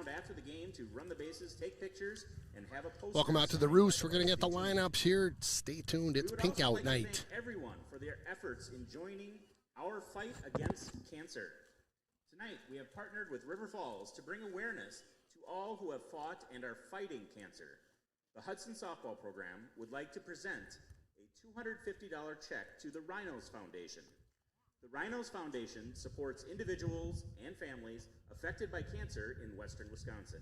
around after the game to run the bases, take pictures, and have a poster. Welcome out to the Roost. We're going to get the lineups here. Stay tuned. It's Pink Out Night. Thank everyone for their efforts in joining our fight against cancer. Tonight, we have partnered with River Falls to bring awareness to all who have fought and are fighting cancer. The Hudson softball program would like to present a $250 check to the Rhinos Foundation. The Rhinos Foundation supports individuals and families affected by cancer in western Wisconsin.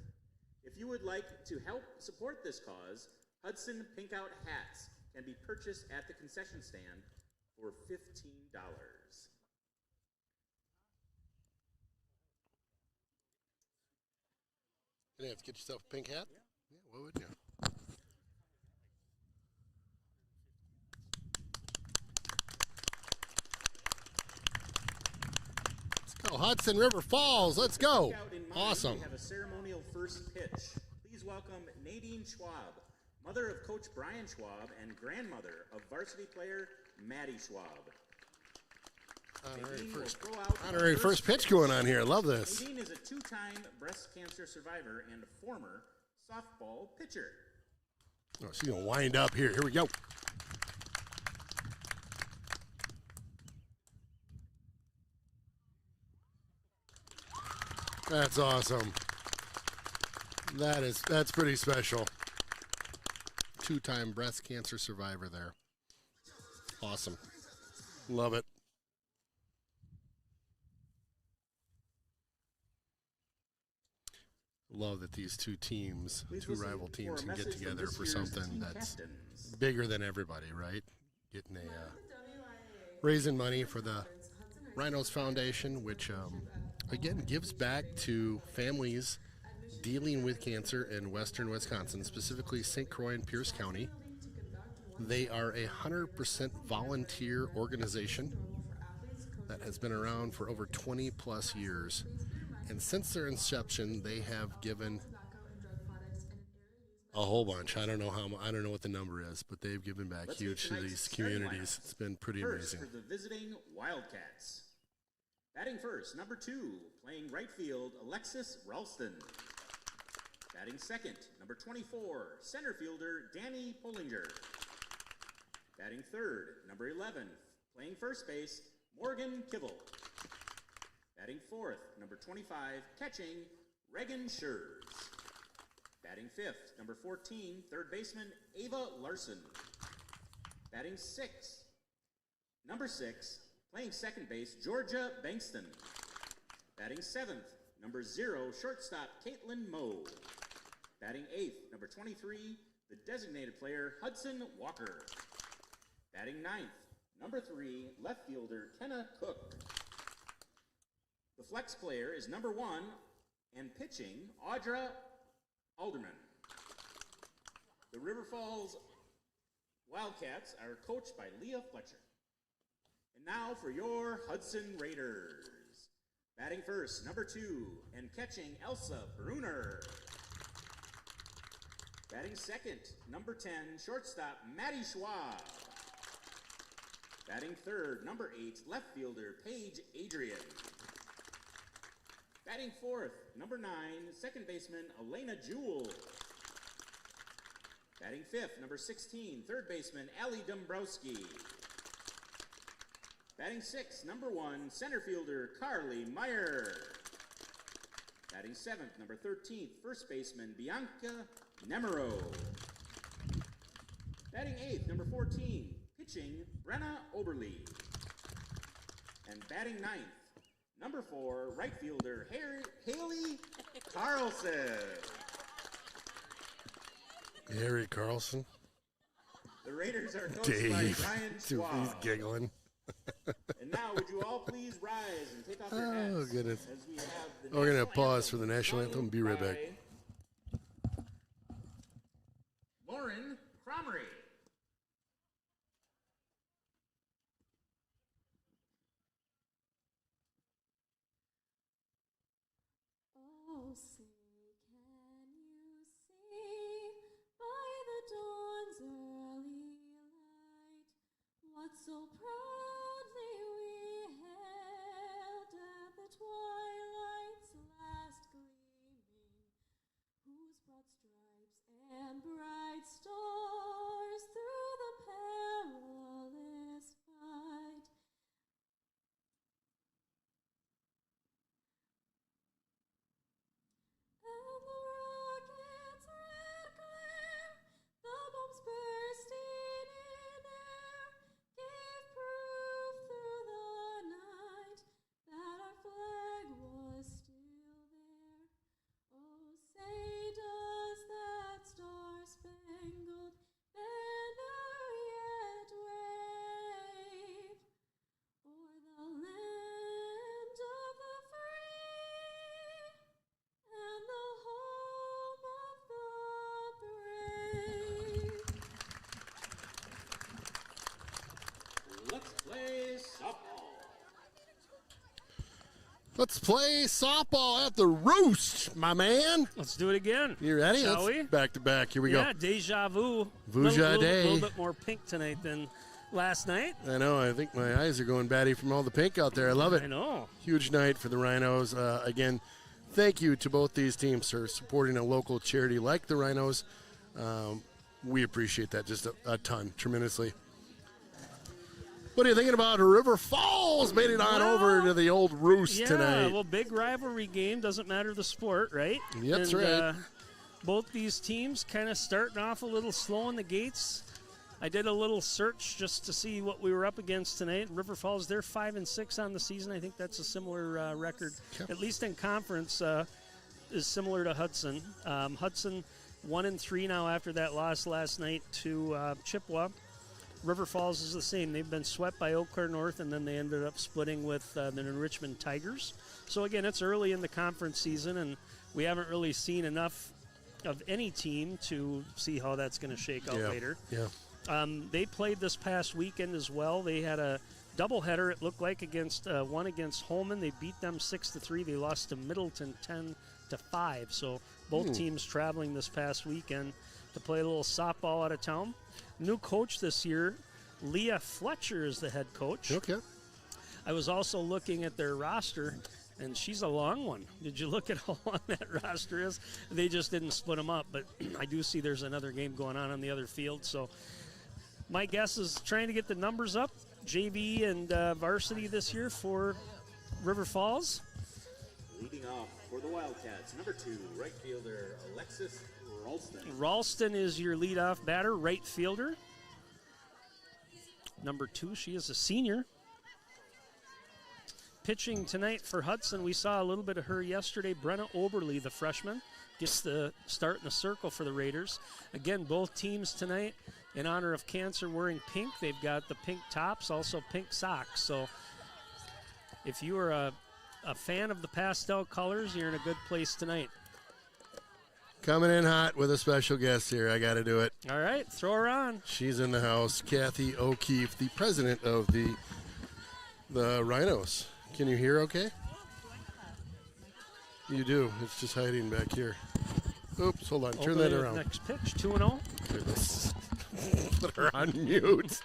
If you would like to help support this cause, Hudson Pink Out hats can be purchased at the concession stand for $15. You have to get yourself a pink hat? Yeah, what would you? Let's go, Hudson River Falls. Let's go. Awesome. We have a ceremonial first pitch. Please welcome Nadine Schwab, mother of Coach Brian Schwab and grandmother of varsity player Maddie Schwab. Honorary first pitch going on here. I love this. Nadine is a two-time breast cancer survivor and a former softball pitcher. Oh, she's going to wind up here. Here we go. That's awesome. That's pretty special. Two-time breast cancer survivor there. Awesome. Love it. Love that these two teams, two rival teams, can get together for something that's bigger than everybody, right? Getting raising money for the Rhinos Foundation, which again gives back to families dealing with cancer in western Wisconsin, specifically St. Croix and Pierce County. They are a 100% volunteer organization that has been around for over 20 plus years. And since their inception, they have given a whole bunch. I don't know what the number is, but they've given back huge to these communities. It's been pretty amazing. For the visiting Wildcats. Batting first, number 2, playing right field, Alexis Ralston. Batting second, number 24, center fielder, Danny Pollinger. Batting third, number 11, playing first base, Morgan Kibble. Batting fourth, number 25, catching, Regan Schurz. Batting fifth, number 14, third baseman, Ava Larson. Batting sixth, number 6, playing second base, Georgia Bankston. Batting seventh, number 0, shortstop, Caitlin Moe. Batting eighth, number 23, the designated player, Hudson Walker. Batting ninth, number 3, left fielder, Kenna Cook. The flex player is number 1 and pitching, Audra Alderman. The River Falls Wildcats are coached by Leah Fletcher. And now for your Hudson Raiders. Batting first, number 2, and catching, Elsa Bruner. Batting second, number 10, shortstop, Maddie Schwab. Batting third, number 8, left fielder, Paige Adrian. Batting fourth, number 9, second baseman, Elena Jewell. Batting fifth, number 16, third baseman, Allie Dombrowski. Batting sixth, number 1, center fielder, Carly Meyer. Batting seventh, number 13, first baseman, Bianca Nemero. Batting eighth, number 14, pitching, Brenna Oberle. And batting ninth, number 4, right fielder, Haley Carlson. Harry Carlson. The Raiders are coached by Brian Schwab. He's giggling. And now, would you all please rise and take off your hats? Oh, goodness. As we have the We're going to national pause for the national anthem. Be right back. Lauren Cromery. Oh, say, can you see by the dawn's early light what so proudly we hailed at the twilight's last gleaming stripes and bright stars through the perilous fight. And the rocket's red glare, the bombs bursting in air, gave proof through the night that our flag was still there. Oh, say does that star-spangled banner yet wave o'er the land of the free and the home of the brave? Let's play softball. Let's play softball at the Roost, my man. Let's do it again. You ready? Shall Let's we? Back to back. Here we Yeah, go. deja vu. Vuja day. A little bit more pink tonight than last night. I know. I think my eyes are going batty from all the pink out there. I love it. I know. Huge night for the Rhinos. Again, thank you to both these teams for supporting a local charity like the Rhinos. We appreciate that just a ton, tremendously. What are you thinking about River Falls? Made it on over to the old Roost Yeah, tonight. well, big rivalry game. Doesn't matter the sport, right? Yep, that's right. Both these teams kind of starting off a little slow in the gates. I did a little search just to see what we were up against tonight. River Falls, they're 5-6 on the season. I think that's a similar record, Yep. at least in conference, is similar to Hudson. Hudson 1-3 now after that loss last night to Chippewa. River Falls is the same. They've been swept by Eau Claire North, and then they ended up splitting with the Richmond Tigers. So, again, it's early in the conference season, and we haven't really seen enough of any team to see how that's going to shake out later. Yeah. They played this past weekend as well. They had a doubleheader, it looked like, against one against Holman. They beat them 6-3. They lost to Middleton 10-5. So both teams traveling this past weekend to play a little softball out of town. New coach this year, Leah Fletcher is the head coach. Okay. I was also looking at their roster, and she's a long one. Did you look at how long that roster is? They just didn't split them up, but I do see there's another game going on the other field. So my guess is trying to get the numbers up, JV and varsity this year for River Falls. Leading off for the Wildcats, number 2, right fielder Alexis Ralston. Ralston is your leadoff batter, right fielder. Number 2, she is a senior. Pitching tonight for Hudson, we saw a little bit of her yesterday. Brenna Oberly, the freshman, gets the start in the circle for the Raiders. Again, both teams tonight, in honor of cancer, wearing pink. They've got the pink tops, also pink socks. So if you are a fan of the pastel colors, you're in a good place tonight. Coming in hot with a special guest here. I got to do it. All right, throw her on. She's in the house. Kathy O'Keefe, the president of the Rhinos. Can you hear okay? You do. It's just hiding back here. Oops, hold on. Turn that around. Next pitch, 2-0. Put her on mute.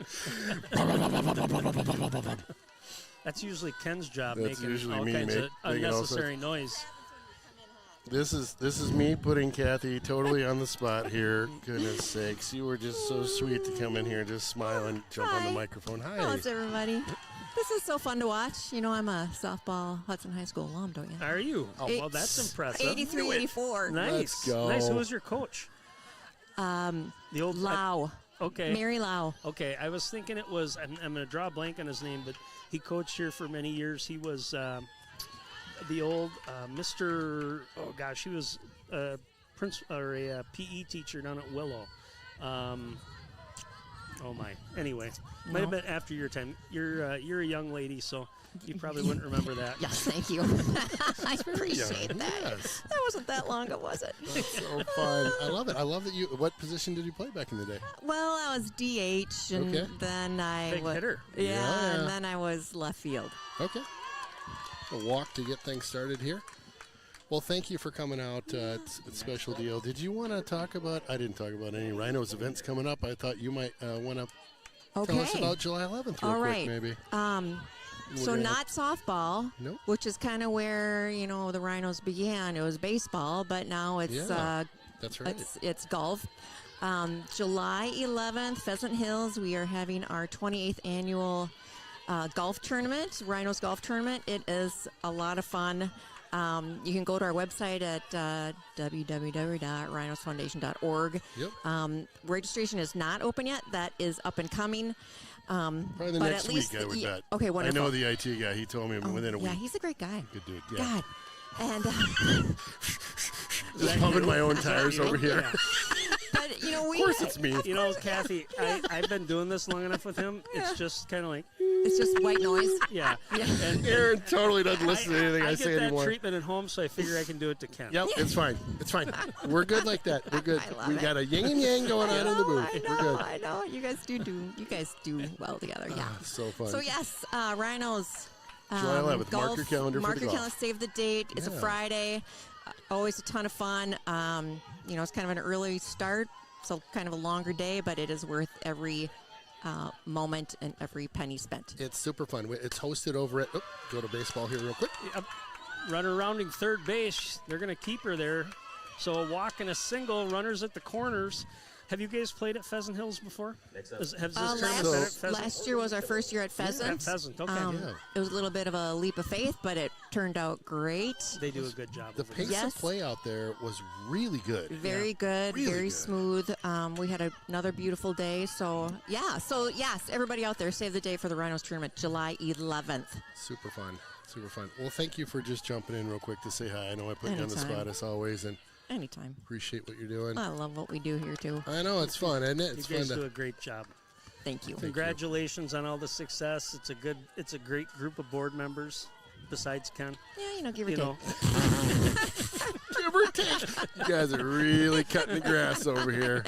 That's usually Ken's job, That's making usually all me kinds of making all unnecessary noise. This is me putting Kathy totally on the spot here. Goodness sakes, you were just so sweet to come in here, just smile and jump on the microphone. Hi. How's everybody? This is so fun to watch. You know, I'm a softball Hudson High School alum, don't you? Are you? Oh, well, that's impressive. 83, 84. Nice. Let's go. Nice. Who was your coach? The old Lau. Okay. Mary Lau. Okay. I was thinking it was. I'm going to draw a blank on his name, but he coached here for many years. He was the old Mr. Oh gosh, he was a PE teacher down at Willow. Oh my. Anyway, might have been after your time. You're a young lady, so you probably wouldn't remember that. Yes, thank you. I appreciate that. Yes. That wasn't that long ago, was it? That's so fun. I love it. I love that you. What position did you play back in the day? Well, I was DH, and Okay. then I Big was hitter. Yeah, and then I was left field. Okay. A walk to get things started here. Well, thank you for coming out. It's a special deal. Did you want to talk about? I didn't talk about any Rhinos events coming up. I thought you might want to tell us about July 11th real All quick, right. maybe. So not softball, Nope. which is kind of where, the Rhinos began. It was baseball, but now it's That's right. It's golf. July 11th, Pheasant Hills, we are having our 28th annual golf tournament, Rhinos Golf Tournament. It is a lot of fun. You can go to our website at www.rhinosfoundation.org. Yep. Registration is not open yet. That is up and coming. Probably the but next at least week, I would bet. Okay, wonderful. I know the IT guy. He told me within a week. Yeah, he's a great guy. Good dude. Yeah. God. And Just pumping my own tires over here. Yeah. but Of course it's me. You know, Kathy, I've been doing this long enough with him. It's just kind of like, it's just white noise. yeah. Yeah. And Aaron totally doesn't listen to anything I get say that anymore. treatment at home, so I figure I can do it to Ken. Yep, it's fine. It's fine. We're good like that. We're good. I love We it. got a yin and yang going on in the booth. We're good. I know. You guys do well together. Yeah. So fun. So yes, Rhinos. July 11th. Golf, Mark your calendar Mark for the your golf. calendar. Save the date. It's a Yeah. Friday. Always a ton of fun. It's kind of an early start, so kind of a longer day, but it is worth every moment and every penny spent. It's super fun. It's hosted over at. Go to baseball here real quick. Yep. Runner rounding third base. They're going to keep her there. So a walk and a single. Runners at the corners. Have you guys played at Pheasant Hills before? Next up. Has this tournament been at Pheasant? Last year was our first year at Pheasant. At Pheasant, okay. Yeah. It was a little bit of a leap of faith, but it turned out great. They do a good job. The over there. pace Yes. of play out there was really good. Very good, Really very good. smooth. We had another beautiful day. So yes, everybody out there, save the day for the Rhinos tournament, July 11th. Super fun. Super fun. Well, thank you for just jumping in real quick to say hi. I know I put you on the Anytime. spot as always, and Anytime. appreciate what you're doing. I love what we do here too. I know it's fun, isn't it? It's You fun guys do to. a great job. Thank you. Congratulations on all the success. It's a great group of board members. Besides Ken, Yeah, give or you take. know, Give or take. You guys are really cutting the grass over here.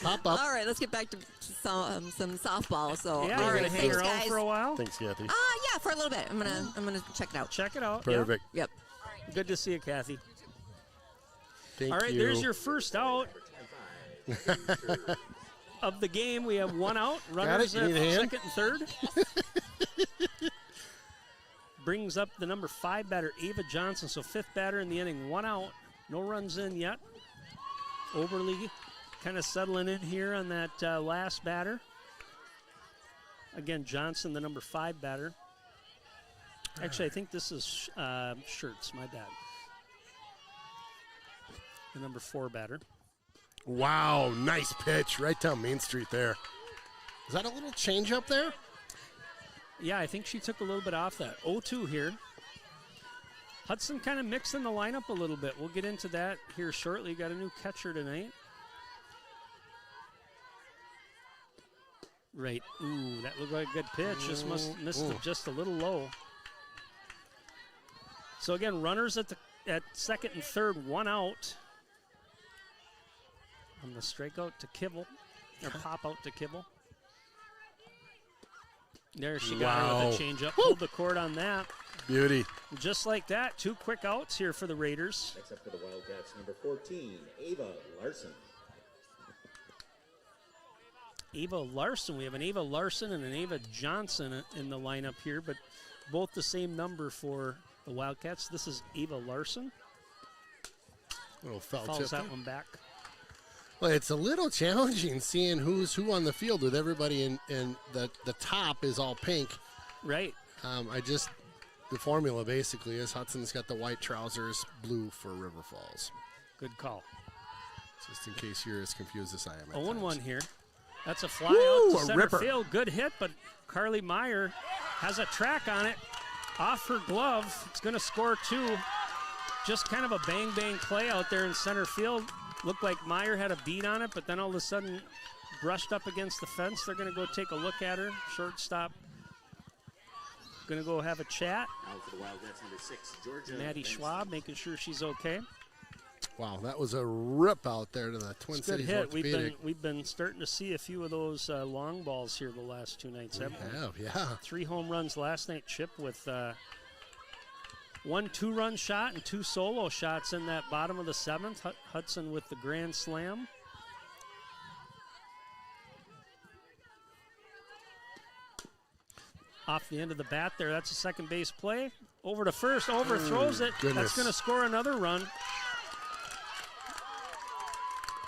Pop up. All right, let's get back to some softball. So yeah, all you're right, gonna hang thanks, around guys. for a while. Thanks, Kathy. Yeah, for a little bit. I'm gonna check it out. Check it out. Yeah. Perfect. Yep. Good to see you, Kathy. Thank All right, you. there's your first out of the game. We have one out. Runners You at need a hand? second and third. Brings up the number 5 batter, Ava Johnson. So 5th batter in the inning, one out. No runs in yet. Oberly kind of settling in here on that last batter. Again, Johnson, the number 5 batter. Actually, I think this is Shirts. My bad. The number 4 batter. Wow, nice pitch right down Main Street there. Is that a little change up there? Yeah, I think she took a little bit off that. 0-2 here. Hudson kind of mixed in the lineup a little bit. We'll get into that here shortly. Got a new catcher tonight. Right. Ooh, that looked like a good pitch. Just missed it just a little low. So again, runners at second and third, one out. On the strikeout to Kibble, or pop out to Kibble. There she got her Wow. with a changeup. Pulled the cord on that. Beauty. Just like that, 2 quick outs here for the Raiders. Next up for the Wildcats, number 14, Ava Larson. Ava Larson. We have an Ava Larson and an Ava Johnson in the lineup here, but both the same number for the Wildcats. This is Ava Larson. Little foul Fouls tip that there. one back. Well, it's a little challenging seeing who's who on the field with everybody in the top is all pink. Right. The formula basically is Hudson's got the white trousers, blue for River Falls. Good call. Just in case you're as confused as I am. 0-1 here. That's a fly Woo, out to a center ripper. field. Good hit, but Carly Meyer has a track on it. Off her glove. It's going to score 2. Just kind of a bang-bang play out there in center field. Looked like Meyer had a beat on it, but then all of a sudden brushed up against the fence. They're going to go take a look at her. Shortstop going to go have a chat. Now for the Wildcats, number 6, Georgia. Maddie Benson. Schwab making sure she's okay. Wow, that was a rip out there to the Twin It's a good Cities hit. Orthopedic. We've been starting to see a few of those long balls here the last 2 nights. haven't we? Yeah. 3 home runs last night. Chip with 1 2-run shot and 2 solo shots in that bottom of the 7th. Hudson with the grand slam. Off the end of the bat there. That's a second base play. Over to first. Overthrows it. goodness. That's going to score another run.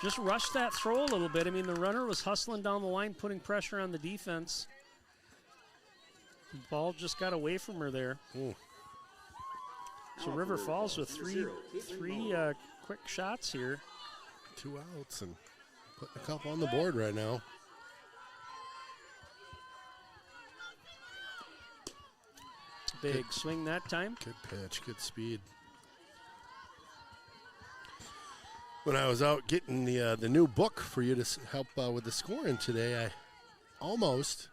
just rushed that throw a little bit. I mean, the runner was hustling down the line, putting pressure on the defense. The ball just got away from her there. Ooh. So River Falls with three quick shots here. 2 outs and putting a couple on the board right now. Big swing that time. Good pitch, good speed. When I was out getting the new book for you to help with the scoring today, I almost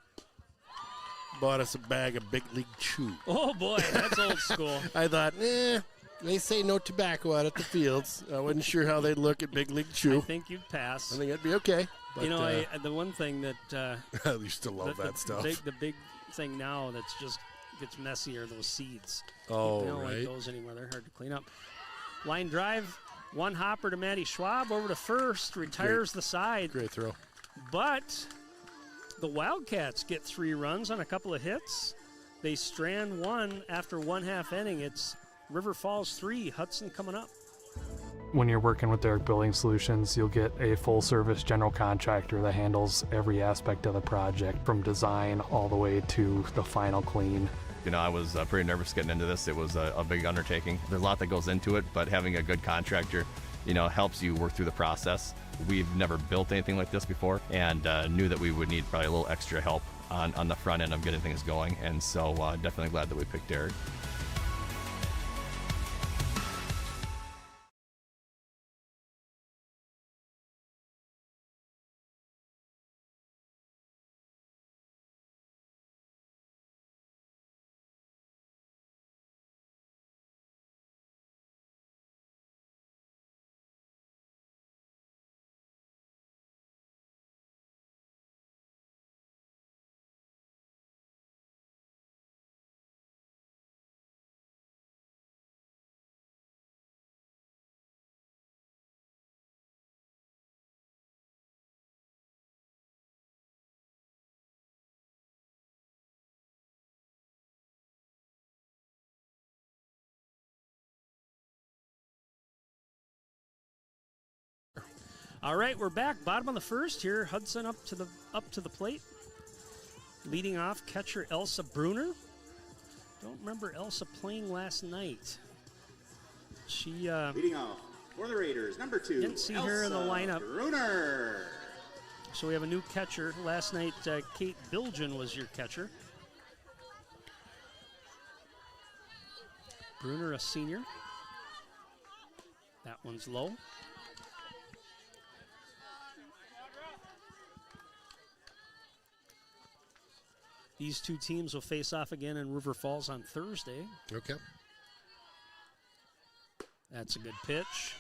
bought us a bag of Big League Chew. Oh, boy, that's old school. I thought, they say no tobacco out at the fields. I wasn't sure how they'd look at Big League Chew. I think you'd pass. I think it'd be okay. But, you know, the one thing that I used to love that stuff. The big thing now that's just gets messy are those seeds. Oh, you don't like those anymore. They're hard to clean up. Line drive, one hopper to Maddie Schwab over to first, retires the side. Great throw. But the Wildcats get 3 runs on a couple of hits. They strand one after 1/2 inning. It's River Falls 3, Hudson coming up. When you're working with Derrick Building Solutions, you'll get a full-service general contractor that handles every aspect of the project, from design all the way to the final clean. You know, I was pretty nervous getting into this. It was a big undertaking. There's a lot that goes into it, but having a good contractor, you know, helps you work through the process. We've never built anything like this before, and knew that we would need probably a little extra help on the front end of getting things going, and so definitely glad that we picked Derrick. All right, we're back. Bottom of the first here. Hudson up to the plate. Leading off, catcher Elsa Bruner. Don't remember Elsa playing last night. She leading off for the Raiders, number 2. Didn't see her in the lineup. Bruner. So we have a new catcher. Last night, Kate Bilgen was your catcher. Bruner, a senior. That one's low. These two teams will face off again in River Falls on Thursday. Okay. That's a good pitch.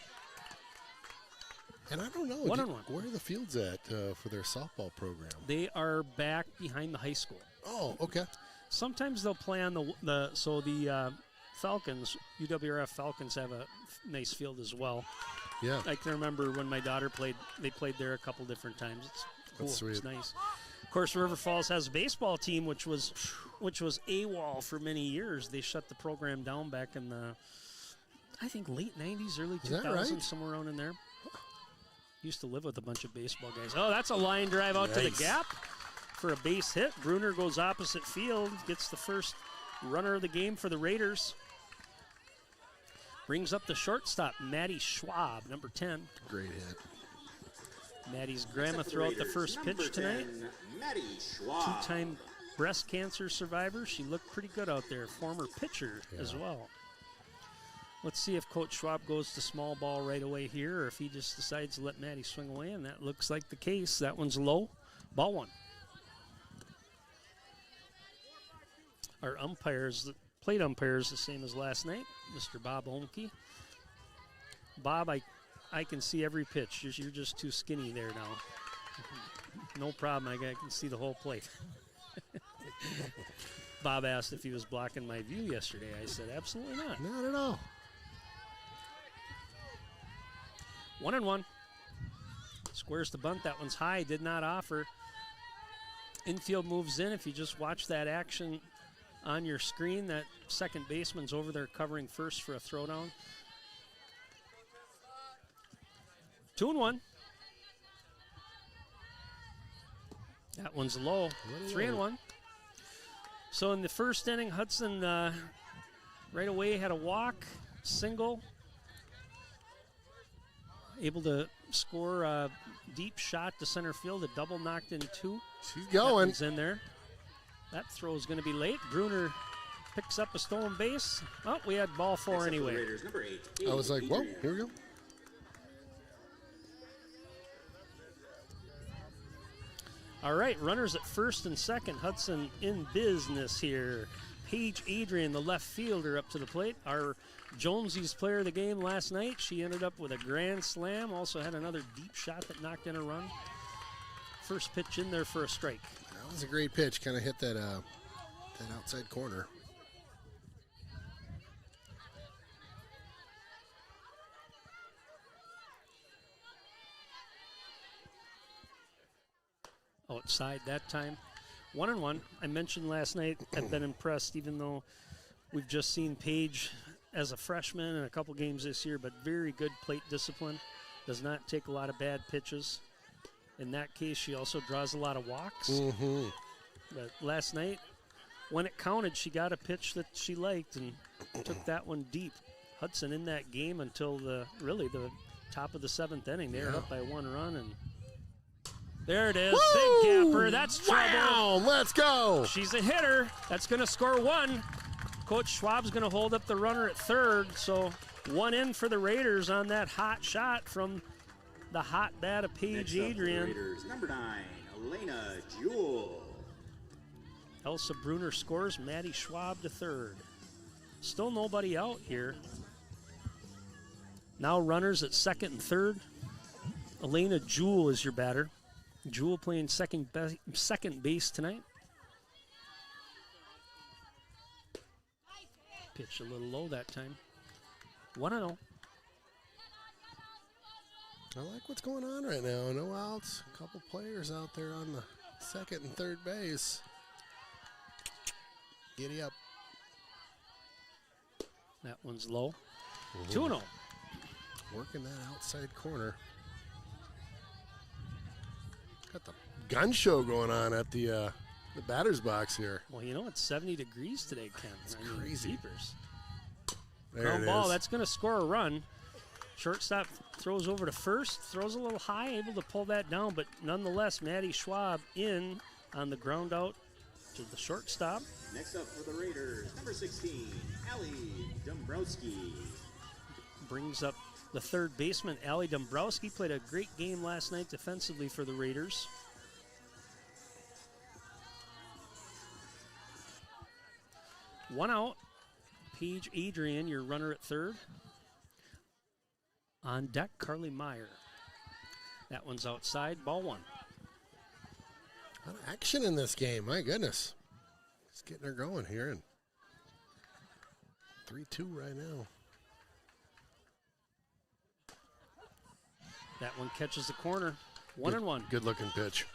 And I don't know, 1-1. Where are the fields at for their softball program? They are back behind the high school. Oh, okay. Sometimes they'll play on the Falcons, UWRF Falcons have a nice field as well. Yeah. I can remember when my daughter played, they played there a couple different times. It's cool. That's sweet. It's nice. Of course, River Falls has a baseball team, which was AWOL for many years. They shut the program down back in the, I think, late 90s, early 2000s, right? somewhere around in there. Used to live with a bunch of baseball guys. Oh, that's a line drive out to the gap for a base hit. Bruner goes opposite field, gets the first runner of the game for the Raiders. Brings up the shortstop, Maddie Schwab, number 10. Great hit. Maddie's grandma throw out the first pitch tonight. Maddie Schwab. 2-time breast cancer survivor. She looked pretty good out there. Former pitcher as well. Let's see if Coach Schwab goes to small ball right away here, or if he just decides to let Maddie swing away, and that looks like the case. That one's low. Ball one. Our umpires, plate umpires, the same as last night, Mr. Bob Olmke. Bob, I can see every pitch. You're just too skinny there now. No problem. I can see the whole plate. Bob asked if he was blocking my view yesterday. I said, absolutely not. Not at all. 1-1. Squares the bunt. That one's high. Did not offer. Infield moves in. If you just watch that action on your screen, that second baseman's over there covering first for a throwdown. 2-1. That one's low. 3-1. So in the first inning, Hudson right away had a walk, single, able to score a deep shot to center field. A double knocked in 2. She's going. That one's in there. That throw is going to be late. Bruner picks up a stolen base. Oh, we had ball 4 anyway. Raiders, number 8. I was like, whoa, here we go. All right, runners at first and second. Hudson in business here. Paige Adrian, the left fielder, up to the plate. Our Jonesy's player of the game last night. She ended up with a grand slam. Also had another deep shot that knocked in a run. First pitch in there for a strike. That was a great pitch. Kind of hit that outside corner. Outside that time. 1-1. I mentioned last night I've been impressed, even though we've just seen Paige as a freshman in a couple games this year, but very good plate discipline. Does not take a lot of bad pitches. In that case, she also draws a lot of walks. Mm-hmm. But last night, when it counted, she got a pitch that she liked and took that one deep. Hudson in that game until the top of the 7th inning. They were up by 1 run, and there it is. Woo! Big gapper. That's trouble. Wow, let's go. She's a hitter. That's going to score 1. Coach Schwab's going to hold up the runner at third. So 1 in for the Raiders on that hot shot from the hot bat of Paige Adrian. Raiders, number 9, Elena Jewell. Elsa Bruner scores. Maddie Schwab to third. Still nobody out here. Now runners at second and third. Elena Jewell is your batter. Jewell playing second base tonight. Pitch a little low that time. 1-0. I like what's going on right now. No outs. A couple players out there on the second and third base. Giddy up. That one's low. 2-0. Working that outside corner. Got the gun show going on at the batter's box here. Well, you know, it's 70 degrees today, Ken. It's crazy. Jeepers. There Ground it ball, is. that's going to score a run. Shortstop throws over to first, throws a little high, able to pull that down, but nonetheless, Maddie Schwab in on the ground out to the shortstop. Next up for the Raiders, number 16, Allie Dombrowski. Brings up the third baseman, Allie Dombrowski. Played a great game last night defensively for the Raiders. One out. Paige Adrian, your runner at third. On deck, Carly Meyer. That one's outside, ball 1. A lot of action in this game, my goodness. Just getting her going here. And 3-2 right now. That one catches the corner. 1-1. Good looking pitch.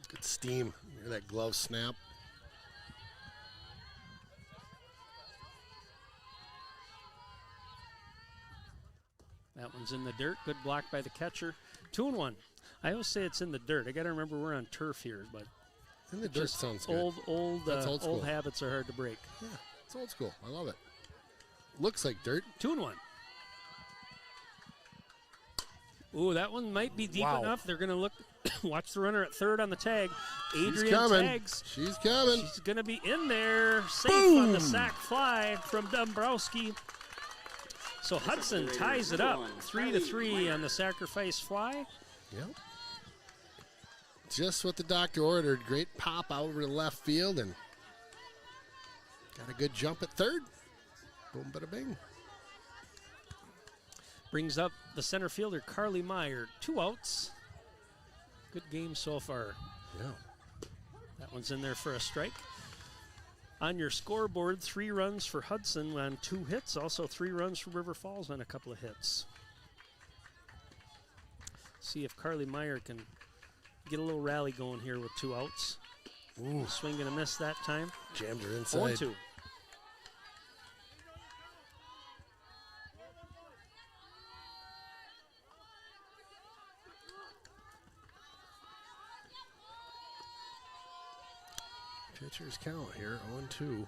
Good steam. Hear that glove snap. That one's in the dirt. Good block by the catcher. 2-1. I always say it's in the dirt. I got to remember we're on turf here, but In the dirt sounds good. That's old school. old habits are hard to break. Yeah, it's old school. I love it. Looks like dirt. 2-1. Ooh, that one might be deep enough. They're going to look, watch the runner at third on the tag. Adrian She's coming. tags. She's coming. She's going to be in there. Safe Boom. on the sac fly from Dombrowski. So Hudson ties it up 3-3 on the sacrifice fly. Yep. Just what the doctor ordered. Great pop out over the left field and got a good jump at third. Boom, bada bing. Brings up the center fielder, Carly Meyer. 2 outs. Good game so far. Yeah. That one's in there for a strike. On your scoreboard, 3 runs for Hudson on 2 hits. Also 3 runs for River Falls on a couple of hits. See if Carly Meyer can get a little rally going here with 2 outs. Ooh. Swing and a miss that time. Jammed her inside. 0-2. Pitchers count here, 0-2.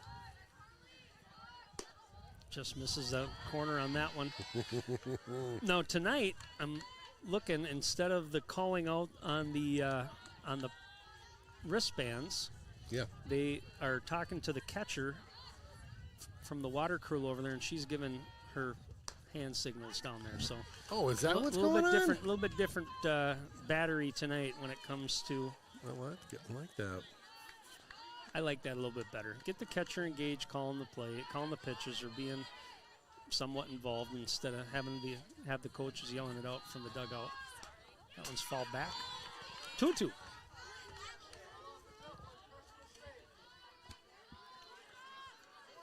Just misses the corner on that one. Now tonight, I'm looking, instead of the calling out on the wristbands, Yeah. they are talking to the catcher from the water crew over there, and she's giving her hand signals down there. So, Oh, is that what's a little going bit on? different, a little bit different battery tonight when it comes to. I like that. I like that a little bit better. Get the catcher engaged, calling the play, calling the pitches, or being somewhat involved instead of having to have the coaches yelling it out from the dugout. That one's fouled back. 2-2.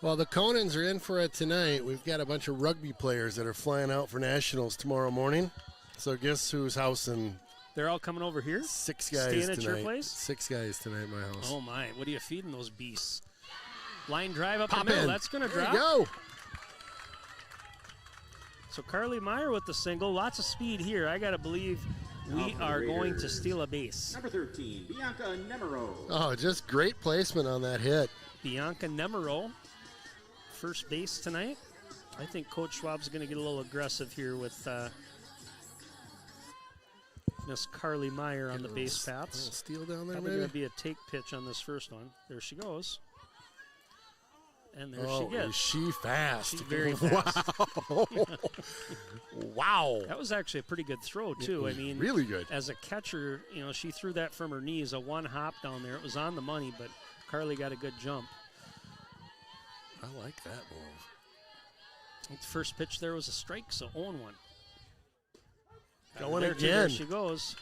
Well, the Conans are in for it tonight. We've got a bunch of rugby players that are flying out for nationals tomorrow morning. So guess who's housing? They're all coming over here? 6 guys Staying tonight. at your place? 6 guys tonight at my house. Oh, my. What are you feeding those beasts? Line drive up Pop the middle. in. That's going to There drop. you go. So Carly Meyer with the single. Lots of speed here. I got to believe we are going to steal a base. Number 13, Bianca Nemero. Oh, just great placement on that hit. Bianca Nemero, first base tonight. I think Coach Schwab's going to get a little aggressive here with Miss Carly Meyer on the base paths. Steal down there, Probably maybe? going to be a take pitch on this first one. There she goes. And there Oh, she gets. is she fast? She's very fast. Wow. Wow. That was actually a pretty good throw, too. I mean, really good. as a catcher, you know, she threw that from her knees, a one hop down there. It was on the money, but Carly got a good jump. I like that move. The first pitch there was a strike, so 0-1. Going There again. she goes.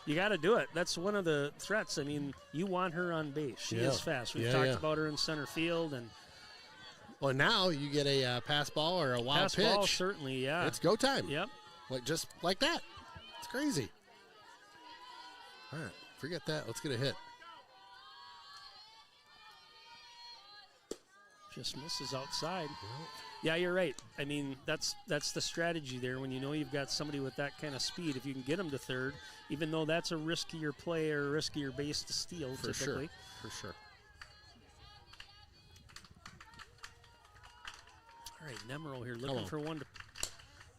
You got to do it. That's one of the threats. I mean, you want her on base. She Yeah. is fast. We've Yeah, talked yeah. about her in center field, and Well, now you get a pass ball or a wild pass pitch. ball certainly, yeah. It's go time. Yep. Like just like that. It's crazy. All right, forget that. Let's get a hit. Just misses outside. Yeah, you're right. I mean, that's the strategy there. When you know you've got somebody with that kind of speed, if you can get them to third, even though that's a riskier play or a riskier base to steal, For typically. sure. For sure. All right, Nemero here looking Come on. for one to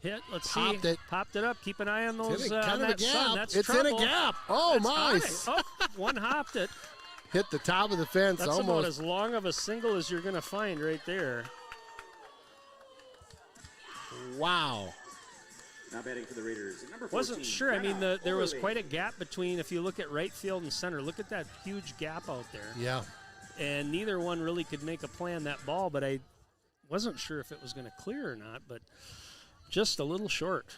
hit. Let's Popped see. it. Popped it up. Keep an eye on those. It's in a, kind on of a that sun. gap. That's It's trouble. in a gap. Oh, That's nice. high. Oh, one hopped it. Hit the top of the fence That's about almost. as long of a single as you're going to find right there. Wow. Now batting for the Raiders, number 14. Wasn't sure. I mean, Brenna there was Overly. quite a gap between, if you look at right field and center, look at that huge gap out there. Yeah. And neither one really could make a play on that ball, but I wasn't sure if it was going to clear or not, but just a little short.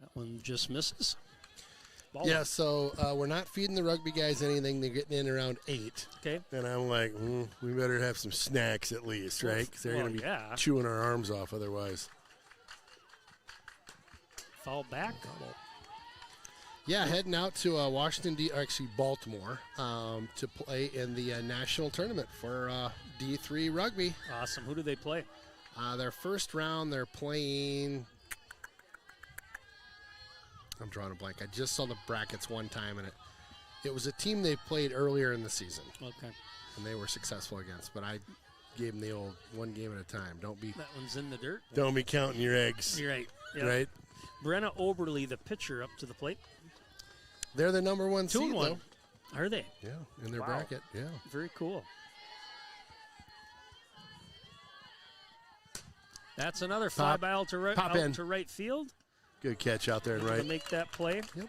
That one just misses. Ball Yeah, so we're not feeding the rugby guys anything. They're getting in around 8. Okay. And I'm like, we better have some snacks at least, right? Because they're Well, going to be yeah. chewing our arms off otherwise. Foul back. Yeah, heading out to Baltimore, to play in the national tournament for D3 rugby. Awesome. Who do they play? Their first round, they're playing. I'm drawing a blank. I just saw the brackets one time, and it was a team they played earlier in the season, Okay. and they were successful against. But I gave them the old one game at a time. Don't be That one's in the dirt. counting your eggs. You're right. Yep. Right? Brenna Oberly, the pitcher, up to the plate. They're the number 1 2 seed, and 1. though. Are they? Yeah, in their Wow. bracket. Yeah. Very cool. That's another fly Pop- by out to right, pop out in. to right field. Good catch out there, To right? make that play. Yep.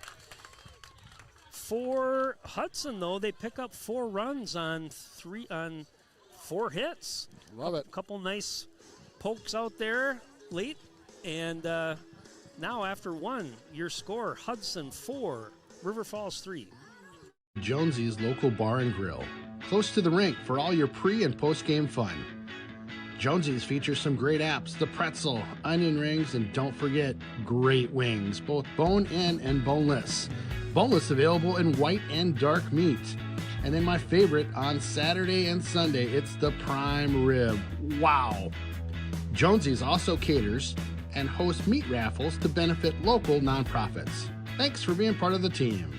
For Hudson, though, they pick up 4 runs on 4 hits. Love it. A couple nice pokes out there late. And now after 1, your score, Hudson 4, River Falls 3. Jonesy's Local Bar and Grill, close to the rink for all your pre- and post-game fun. Jonesy's features some great apps, the pretzel, onion rings, and don't forget, great wings, both bone-in and boneless. Boneless available in white and dark meat. And then my favorite, on Saturday and Sunday, it's the prime rib. Wow! Jonesy's also caters and hosts meat raffles to benefit local nonprofits. Thanks for being part of the team.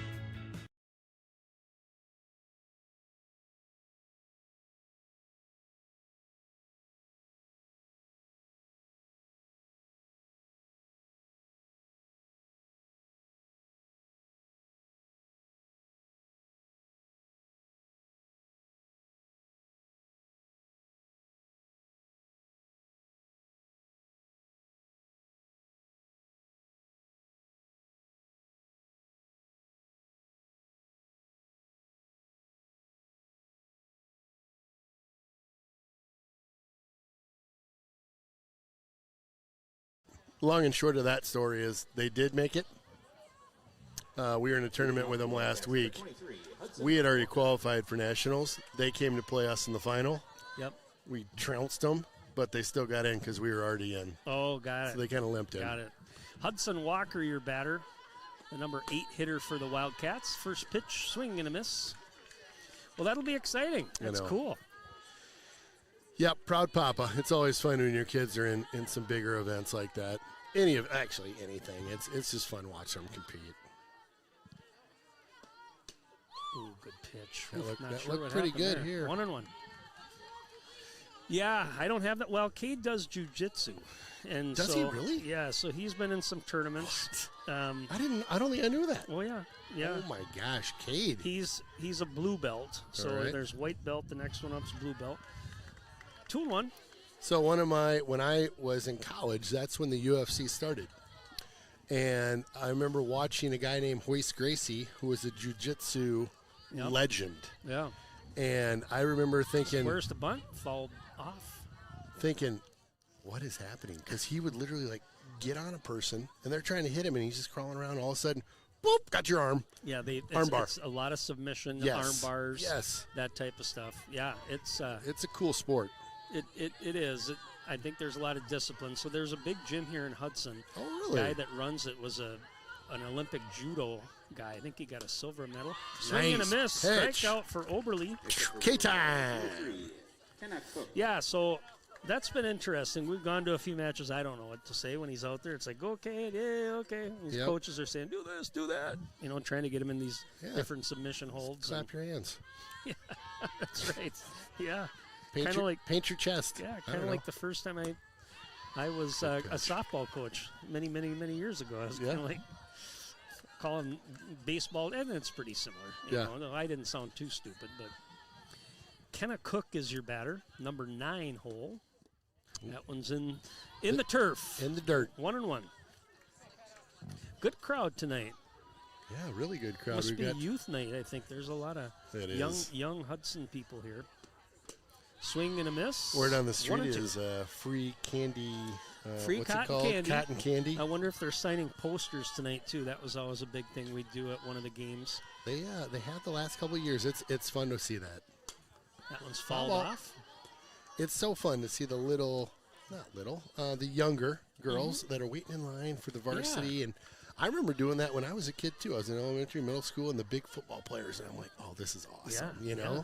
long and short of that story is they did make it. We were in a tournament with them last week. We had already qualified for nationals. They came to play us in the final. Yep. We trounced them, but they still got in because we were already in. Oh, got it. So they kind of limped in. Got it. Hudson Walker, your batter, the number 8 hitter for the Wildcats. First pitch, swing and a miss. Well, that'll be exciting. That's cool. Yep, proud papa. It's always fun when your kids are in some bigger events like that. Actually anything. It's just fun watching them compete. Ooh, good pitch. That looked pretty good there. here. 1-1. Yeah, I don't have that. Well, Cade does jiu-jitsu. And does he really? Yeah, so he's been in some tournaments. I don't think I knew that. Oh, yeah. Yeah. Oh, my gosh, Cade. He's a blue belt. So there's white belt. The next one up is blue belt. 2-1. So when I was in college, that's when the UFC started. And I remember watching a guy named Hoist Gracie, who was a jiu-jitsu legend. Yeah. And I remember thinking, where's the bunt? Fouled off. Thinking, what is happening? Because he would literally like get on a person, and they're trying to hit him, and he's just crawling around. All of a sudden, boop, got your arm. Yeah, arm bar. It's a lot of submission, arm bars, that type of stuff. Yeah, it's a cool sport. It is. I think there's a lot of discipline. So there's a big gym here in Hudson. Oh, really? The guy that runs it was an Olympic judo guy. I think he got a silver medal. Swing and a miss. Strikeout for Oberly. K-time. Yeah, so that's been interesting. We've gone to a few matches. I don't know what to say when he's out there. It's like, okay, yeah, okay. These coaches are saying, do this, do that. You know, trying to get him in these different submission holds. Slap your hands. Yeah, that's right. Yeah. Paint your chest. Yeah, kind of like the first time I was a softball coach many years ago. I was kind of like calling baseball, and it's pretty similar. You know? No, I didn't sound too stupid, but Kenna Cook is your batter, number 9 hole. That one's in the turf. In the dirt. 1-1. Good crowd tonight. Yeah, really good crowd. Must be youth night, I think. There's a lot of young Hudson people here. Swing and a miss. Word on the street is free candy. Free what's cotton it called? candy. Cotton candy. I wonder if they're signing posters tonight too. That was always a big thing we'd do at one of the games. They have the last couple of years. It's fun to see that. That one's fouled off. It's so fun to see the the younger girls that are waiting in line for the varsity. And I remember doing that when I was a kid too. I was in elementary, middle school, and the big football players. And I'm like, oh, this is awesome. You know. Yeah.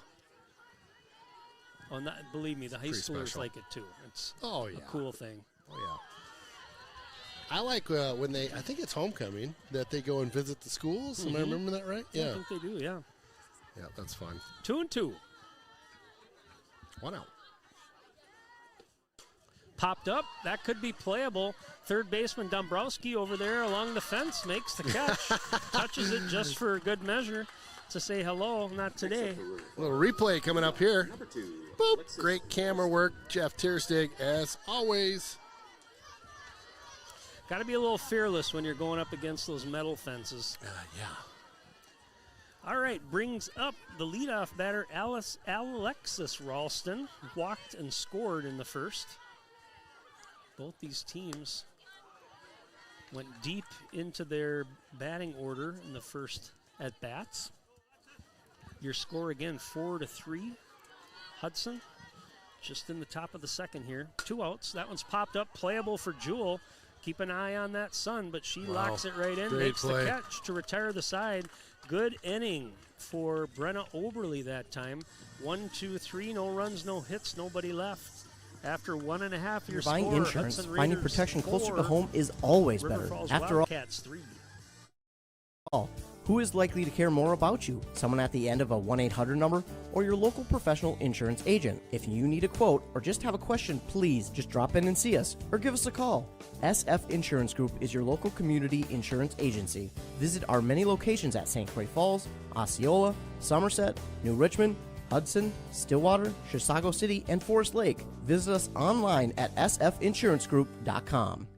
Oh, believe me, the high schoolers like it too. It's a cool thing. Oh, yeah. I like when I think it's homecoming, that they go and visit the schools. Am I remembering that right? Yeah. I think they do, yeah. Yeah, that's fun. 2-2. 1 out. Popped up. That could be playable. Third baseman Dombrowski over there along the fence makes the catch. Touches it just for good measure to say hello. Not today. A little replay coming up here. Boop. Great camera work. Jeff Tierstig, as always. Got to be a little fearless when you're going up against those metal fences. Yeah. All right, brings up the leadoff batter, Alexis Ralston. Walked and scored in the first. Both these teams went deep into their batting order in the first at-bats. Your score again, 4-3. Hudson just in the top of the second here. 2 outs. That one's popped up, playable for Jewel. Keep an eye on that sun, but she locks it right in, makes the catch to retire the side. Good inning for Brenna Oberly that time. 1, 2, 3, no runs, no hits, nobody left. After 1.5 years, buying insurance, finding protection closer to home is always better. After all, 3. Who is likely to care more about you? Someone at the end of a 1-800 number or your local professional insurance agent? If you need a quote or just have a question, please just drop in and see us or give us a call. SF Insurance Group is your local community insurance agency. Visit our many locations at St. Croix Falls, Osceola, Somerset, New Richmond, Hudson, Stillwater, Chisago City, and Forest Lake. Visit us online at sfinsurancegroup.com.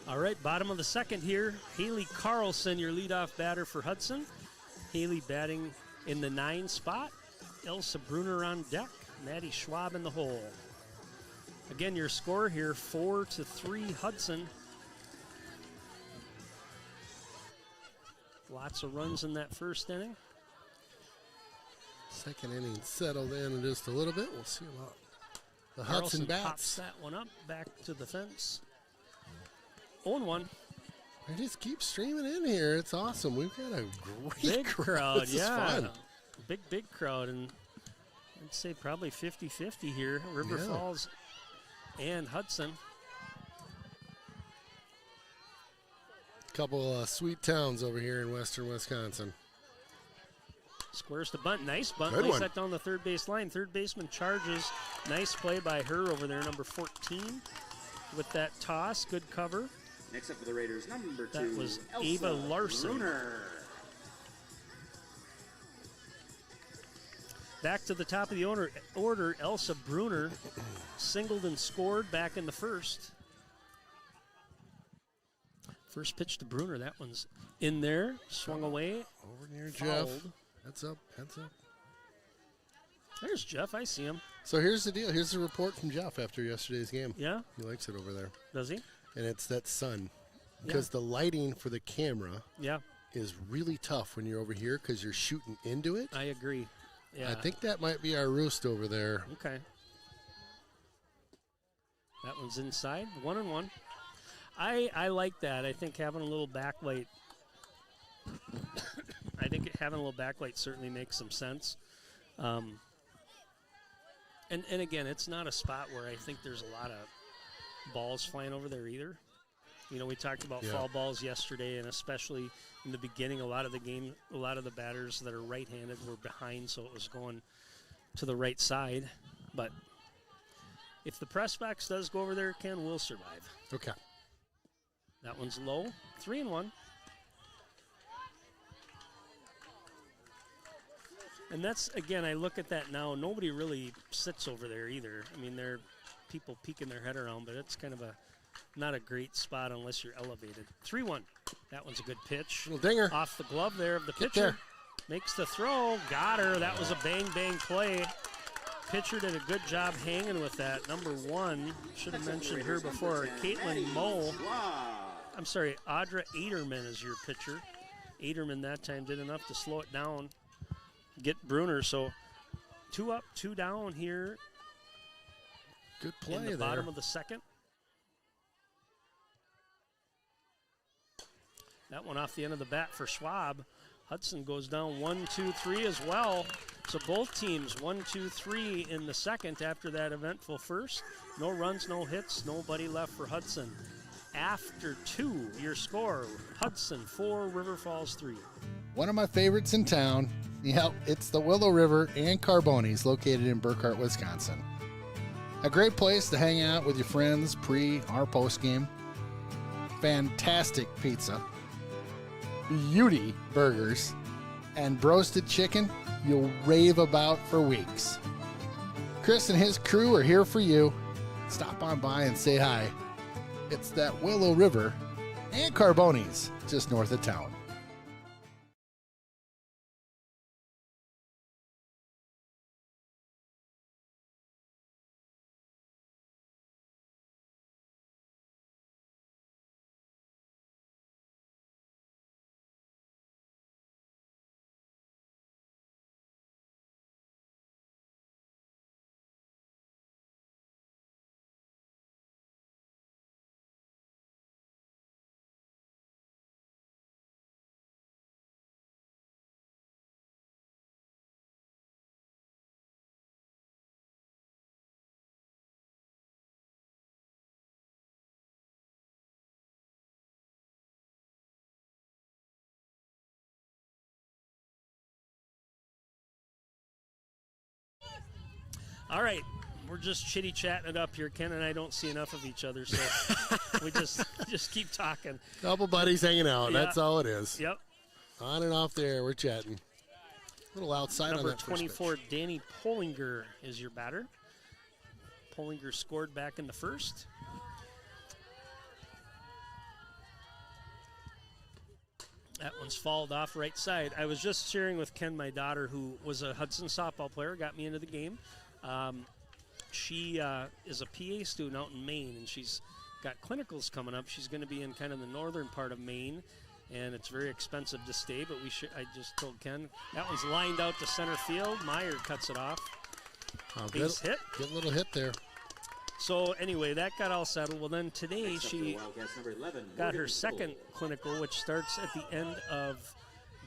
All right, bottom of the second here. Haley Carlson, your leadoff batter for Hudson. Haley batting in the 9 spot. Elsa Bruner on deck. Maddie Schwab in the hole. Again, your score here, 4-3 Hudson. Lots of runs in that first inning. Second inning settled in just a little bit. We'll see about the Hudson Carlson bats. pops that one up, back to the fence. 0-1. They just keep streaming in here. It's awesome. We've got a great Big crowd, This yeah. is fun. Big crowd, and I'd say probably 50-50 here. River Yeah. Falls and Hudson. Couple sweet towns over here in western Wisconsin. Squares the bunt. Nice bunt. Good Lays one. that down the third base line. Third baseman charges. Nice play by her over there, number 14. With that toss, good cover. Next up for the Raiders, number 2. That was Elsa Ava Larson. Bruner. Back to the top of the order, Elsa Bruner singled and scored back in the first. First pitch to Bruner. That one's in there. Swung away. Over near Fouled. Jeff. Heads up, heads up. There's Jeff. I see him. So here's the deal. Here's the report from Jeff after yesterday's game. Yeah? He likes it over there. Does he? And it's that sun. Because the lighting for the camera Yeah, is really tough when you're over here because you're shooting into it. I agree. Yeah. I think that might be our roost over there. Okay. That one's inside. 1-1. I like that. I think having a little backlight. I think having a little backlight certainly makes some sense. And again, it's not a spot where I think there's a lot of balls flying over there either. You know, we talked about foul balls yesterday, and especially in the beginning, a lot of the batters that are right-handed were behind, so it was going to the right side. But if the press box does go over there, Ken will survive. Okay. That one's low. 3-1. And that's, again, I look at that now. Nobody really sits over there either. I mean, there are people peeking their head around, but it's kind of not a great spot unless you're elevated. 3-1. That one's a good pitch. Little dinger. Off the glove there of the Get pitcher. there. Makes the throw. Got her. That was a bang play. Pitcher did a good job hanging with that. Number 1, should have mentioned her before, Caitlin Moe. I'm sorry, Audra Aderman is your pitcher. Aderman that time did enough to slow it down, get Bruner. So 2 up, 2 down here. Good play in the there. bottom of the second. That one off the end of the bat for Schwab. Hudson goes down 1-2-3 as well. So both teams 1-2-3 in the second after that eventful first. No runs, no hits, nobody left for Hudson. After 2, your score, Hudson 4, River Falls 3. One of my favorites in town. Yep, it's the Willow River and Carbonis located in Burkhart, Wisconsin. A great place to hang out with your friends pre or post game. Fantastic pizza. Beauty burgers. And roasted chicken you'll rave about for weeks. Chris and his crew are here for you. Stop on by and say hi. It's that Willow River and Carbonis just north of town. All right, we're just chitty-chatting it up here. Ken and I don't see enough of each other, so we just keep talking. Couple buddies hanging out. Yeah. That's all it is. Yep. On and off the air, we're chatting. A little outside Number on that first 24, pitch. Danny Polinger is your batter. Polinger scored back in the first. That one's fouled off right side. I was just sharing with Ken, my daughter, who was a Hudson softball player, got me into the game. She is a PA student out in Maine, and she's got clinicals coming up. She's going to be in kind of the northern part of Maine, and it's very expensive to stay, but I just told Ken, that one's lined out to center field. Meyer cuts it off. Base hit. Good little hit there. So anyway, that got all settled. Well, then today she got her second clinical, which starts at the end of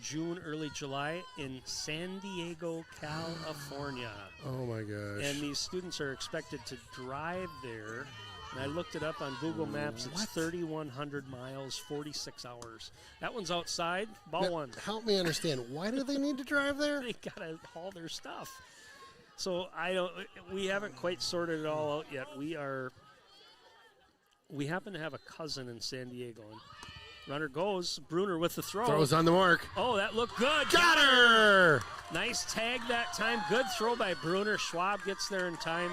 June, early July in San Diego, California. Oh my gosh. And these students are expected to drive there. And I looked it up on Google Maps. It's 3,100 miles, 46 hours. That one's outside. Ball Now, one. help me understand. Why do they need to drive there? They got to haul their stuff. So we haven't quite sorted it all out yet. We happen to have a cousin in San Diego. And runner goes. Bruner with the throw. Throws on the mark. Oh, that looked good. Got her! Nice tag that time. Good throw by Bruner. Schwab gets there in time.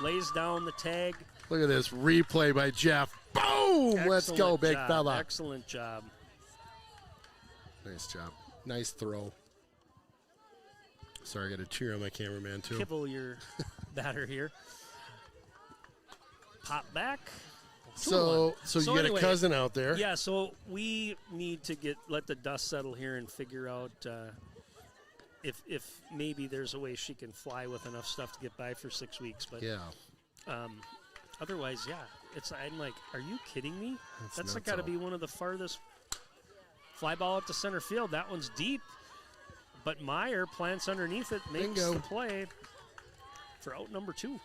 Lays down the tag. Look at this replay by Jeff. Boom! Excellent Let's go, big job. fella. Excellent job. Nice job. Nice throw. Sorry, I got to cheer on my cameraman, too. Kibble your batter here. Pop back. So you got anyway, a cousin out there. Yeah, so we need to let the dust settle here and figure out if maybe there's a way she can fly with enough stuff to get by for 6 weeks. But Yeah. Otherwise, yeah. I'm like, are you kidding me? That's got to nuts. be one of the farthest fly ball up to center field. That one's deep. But Meyer plants underneath it, makes Bingo. the play for out number 2.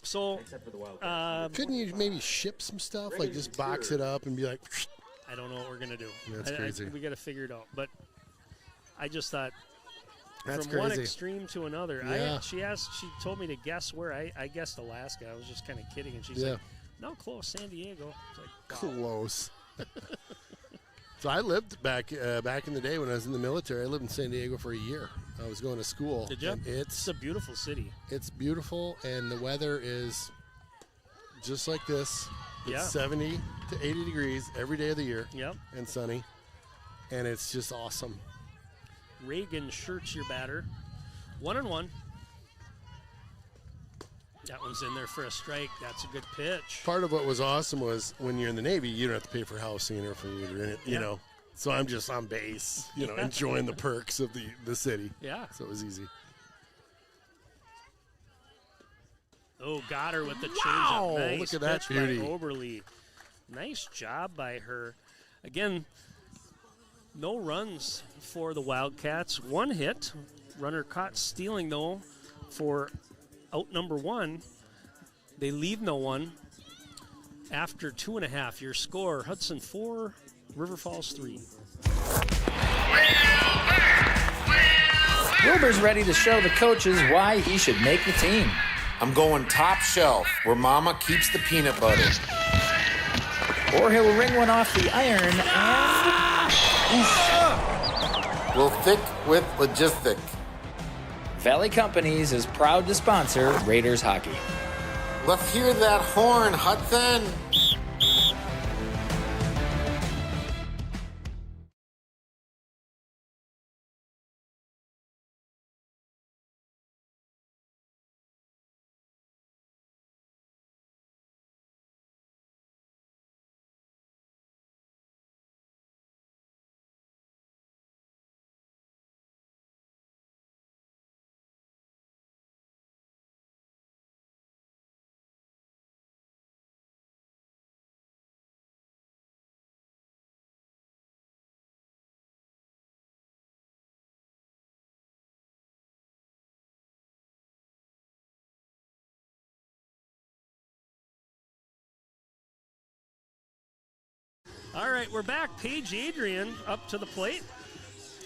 So, Couldn't you maybe ship some stuff? Like just box it up and be like, I don't know what we're going to do. That's crazy. We got to figure it out. But I just thought, That's from one crazy. extreme to another. Yeah. She told me to guess where. I guessed Alaska. I was just kind of kidding. And she's Yeah. like, no, close, San Diego. It's like, wow. Close. So I lived back in the day when I was in the military. I lived in San Diego for a year. I was going to school. Did you? And It's a beautiful city. It's beautiful, and the weather is just like this. It's Yeah. 70 to 80 degrees every day of the year. Yep. And sunny, and it's just awesome. Reagan shirts your batter. 1-1. That one's in there for a strike. That's a good pitch. Part of what was awesome was when you're in the Navy, you don't have to pay for housing or food or anything, you know. So I'm just on base, enjoying the perks of the city. Yeah. So it was easy. Oh, got her with the Wow, changeup. Nice look at that pitch beauty. by Oberle. Nice job by her. Again, no runs for the Wildcats. 1 hit. Runner caught stealing, though, for out number 1. They leave no one after 2.5. Your score, Hudson 4, River Falls 3. Wilbur's ready to show the coaches why he should make the team. I'm going top shelf, where Mama keeps the peanut butter. Or he'll ring one off the iron and... Will thick with logistic. Valley Companies is proud to sponsor Raiders hockey. Let's hear that horn, Hudson. All right, we're back. Paige Adrian up to the plate.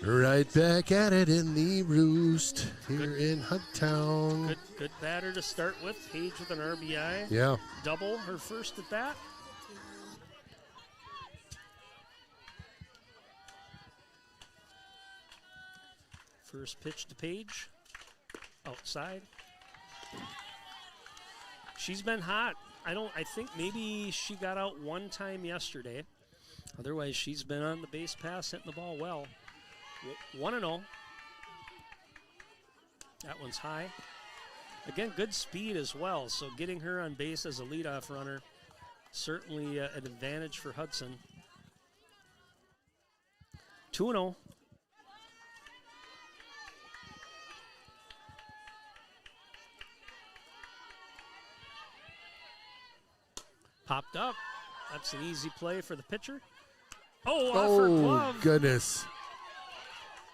Right back at it in the Roost here in Hudtown. Good batter to start with. Paige with an RBI. Yeah. Double her first at bat. First pitch to Paige. Outside. She's been hot. I think maybe she got out one time yesterday. Otherwise, she's been on the base pass, hitting the ball well. 1-0. That one's high. Again, good speed as well, so getting her on base as a leadoff runner, certainly an advantage for Hudson. 2-0. Popped up. That's an easy play for the pitcher. Oh, off her glove. Goodness.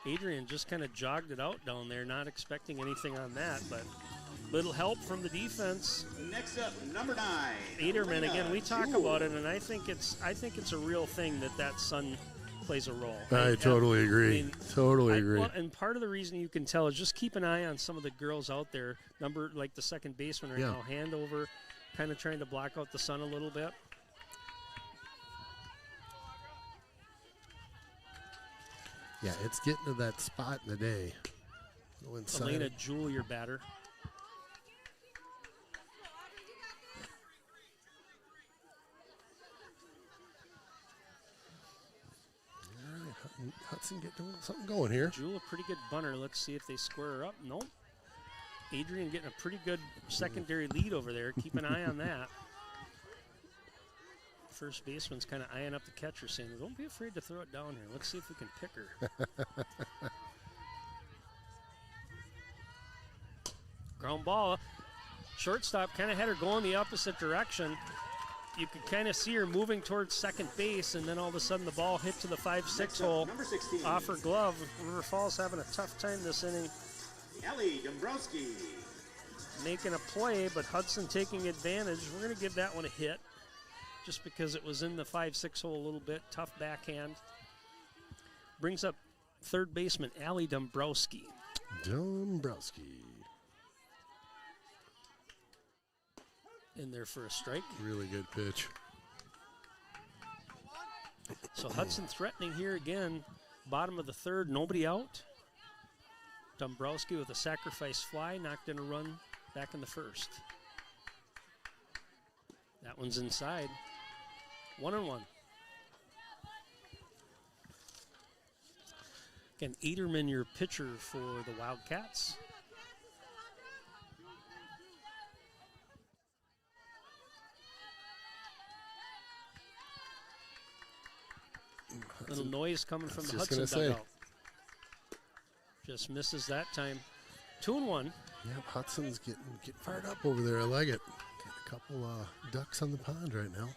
Adrian just kind of jogged it out down there, not expecting anything on that, but little help from the defense. Next up, number 9. Aderman, again, we talk about it, and I think it's a real thing that son plays a role. I totally agree. Totally agree. Well, and part of the reason you can tell is just keep an eye on some of the girls out there. Number like the second baseman right now, hand over, kind of trying to block out the sun a little bit. Yeah, it's getting to that spot in the day. Go inside. Elena Jewell, your batter. All right, Hudson getting something going here. Jewell, a pretty good bunter. Let's see if they square her up. Nope. Adrian getting a pretty good secondary lead over there. Keep an eye on that. First baseman's kind of eyeing up the catcher, saying, don't be afraid to throw it down here. Let's see if we can pick her. Ground ball. Shortstop kind of had her going the opposite direction. You could kind of see her moving towards second base, and then all of a sudden the ball hit to the 5-6 hole off her glove. River Falls having a tough time this inning. Allie Dombrowski. Making a play, but Hudson taking advantage. We're going to give that one a hit just because it was in the 5-6 hole a little bit. Tough backhand. Brings up third baseman Allie Dombrowski. Dombrowski. In there for a strike. Really good pitch. So Hudson threatening here again. Bottom of the third, nobody out. Dombrowski with a sacrifice fly, knocked in a run back in the first. That one's inside. 1-1. Again, Ederman, your pitcher for the Wildcats. Little noise coming from the Hudson dugout. Just misses that time. 2-1. Yep, Hudson's getting fired up over there. I like it. Got a couple ducks on the pond right now.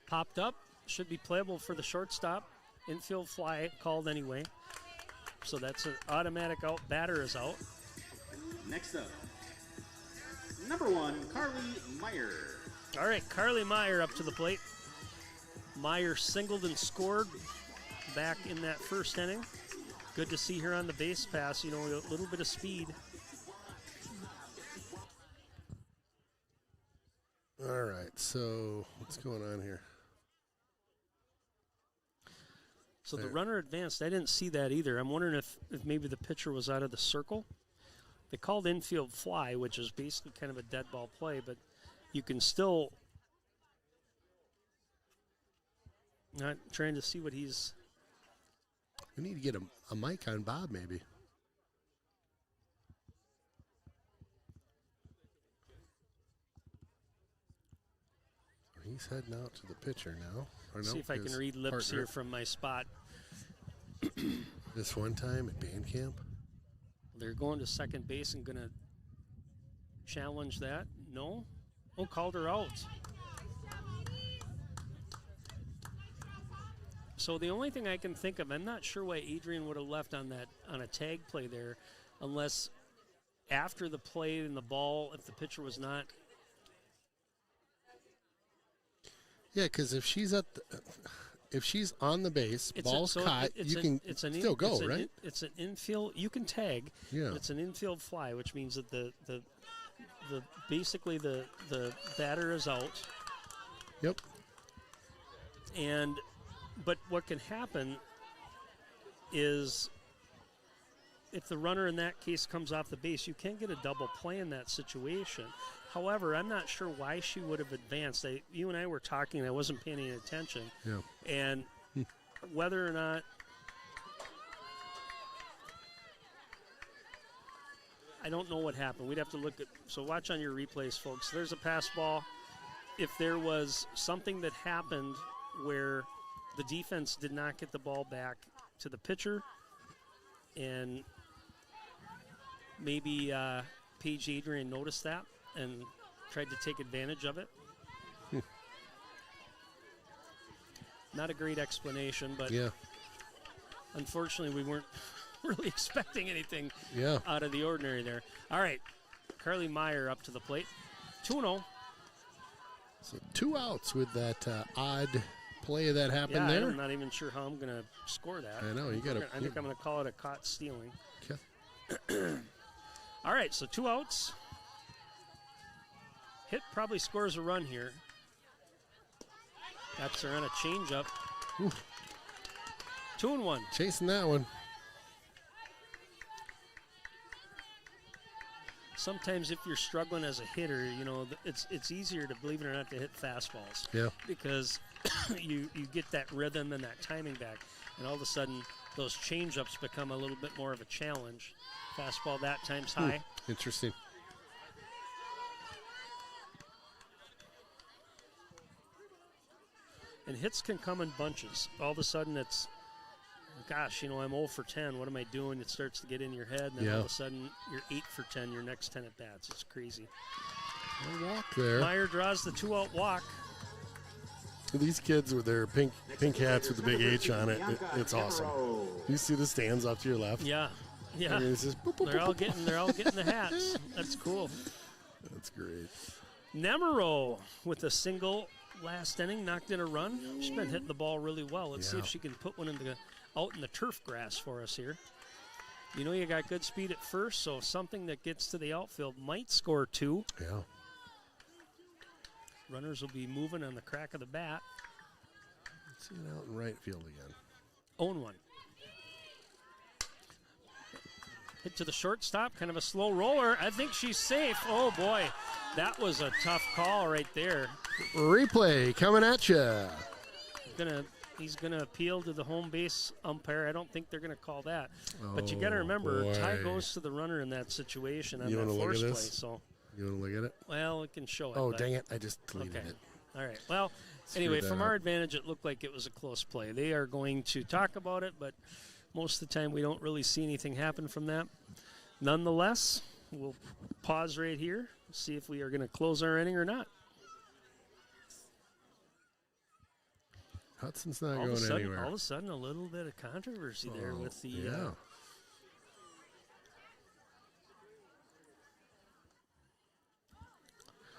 Popped up. Should be playable for the shortstop. Infield fly called anyway. So that's an automatic out. Batter is out. Next up, number 1, Carly Meyer. All right, Carly Meyer up to the plate. Meyer singled and scored back in that first inning. Good to see her on the base pass, you know, a little bit of speed. All right, so what's going on here? So the runner advanced. I didn't see that either. I'm wondering if maybe the pitcher was out of the circle. They called infield fly, which is basically kind of a dead ball play, but you can still not trying to see what he's. We need to get a mic on Bob, maybe. He's heading out to the pitcher now. See if I can read lips here from my spot. This one time at band camp. They're going to second base and going to challenge that. No? Oh, called her out. So the only thing I can think of, I'm not sure why Adrian would have left on a tag play there, unless after the play and the ball, if the pitcher was not. Yeah, because if she's on the base, ball's caught, you can still go, right? It's an infield. You can tag. Yeah. It's an infield fly, which means that the basically the batter is out. Yep. But what can happen is if the runner in that case comes off the base, you can get a double play in that situation. However, I'm not sure why she would have advanced. You and I were talking, I wasn't paying any attention. Yeah. And whether or not I don't know what happened. We'd have to look at, so watch on your replays, folks. There's a pass ball. If there was something that happened where the defense did not get the ball back to the pitcher, and maybe Paige Adrian noticed that and tried to take advantage of it. Not a great explanation, but yeah. Unfortunately we weren't really expecting anything Yeah. out of the ordinary there. All right, Carly Meyer up to the plate. 2-0. So 2 outs with that odd play that happened there. I'm not even sure how I'm going to score that. I know. You got to. I think I'm going to call it a caught stealing. Okay. All right, so 2 outs. Hit probably scores a run here. That's her on a changeup. 2-1. Chasing that one. Sometimes if you're struggling as a hitter, you know, it's easier to, believe it or not, to hit fastballs. Yeah. Because you get that rhythm and that timing back, and all of a sudden those changeups become a little bit more of a challenge. Fastball that time's high. Interesting. And hits can come in bunches. All of a sudden it's, gosh, you know, I'm 0 for 10. What am I doing? It starts to get in your head, and then all of a sudden you're 8 for 10 your next 10 at-bats. It's crazy. A walk there. Meyer draws the 2-out walk. These kids with their pink hats with the big H on it, it's awesome. You see the stands up to your left? Yeah. Yeah. I mean, it's just boop, boop, they're boop, all boop. getting the hats. That's cool. That's great. Nemero with a single last inning, knocked in a run. She's been hitting the ball really well. Let's see if she can put one out in the turf grass for us here. You know you got good speed at first, so something that gets to the outfield might score 2. Yeah. Runners will be moving on the crack of the bat. Let's see it out in right field again. 0-1. Hit to the shortstop, kind of a slow roller. I think she's safe. Oh, boy. That was a tough call right there. Replay coming at you. He's going to appeal to the home base umpire. I don't think they're going to call that. But you got to remember, tie goes to the runner in that situation on that force play. So. You want to look at it? Well, we can show it. Oh, dang it. I just deleted it. All right. Well, anyway, from our advantage, it looked like it was a close play. They are going to talk about it, but most of the time we don't really see anything happen from that. Nonetheless, we'll pause right here, see if we are going to close our inning or not. Hudson's not going anywhere. All of a sudden, a little bit of controversy there with the...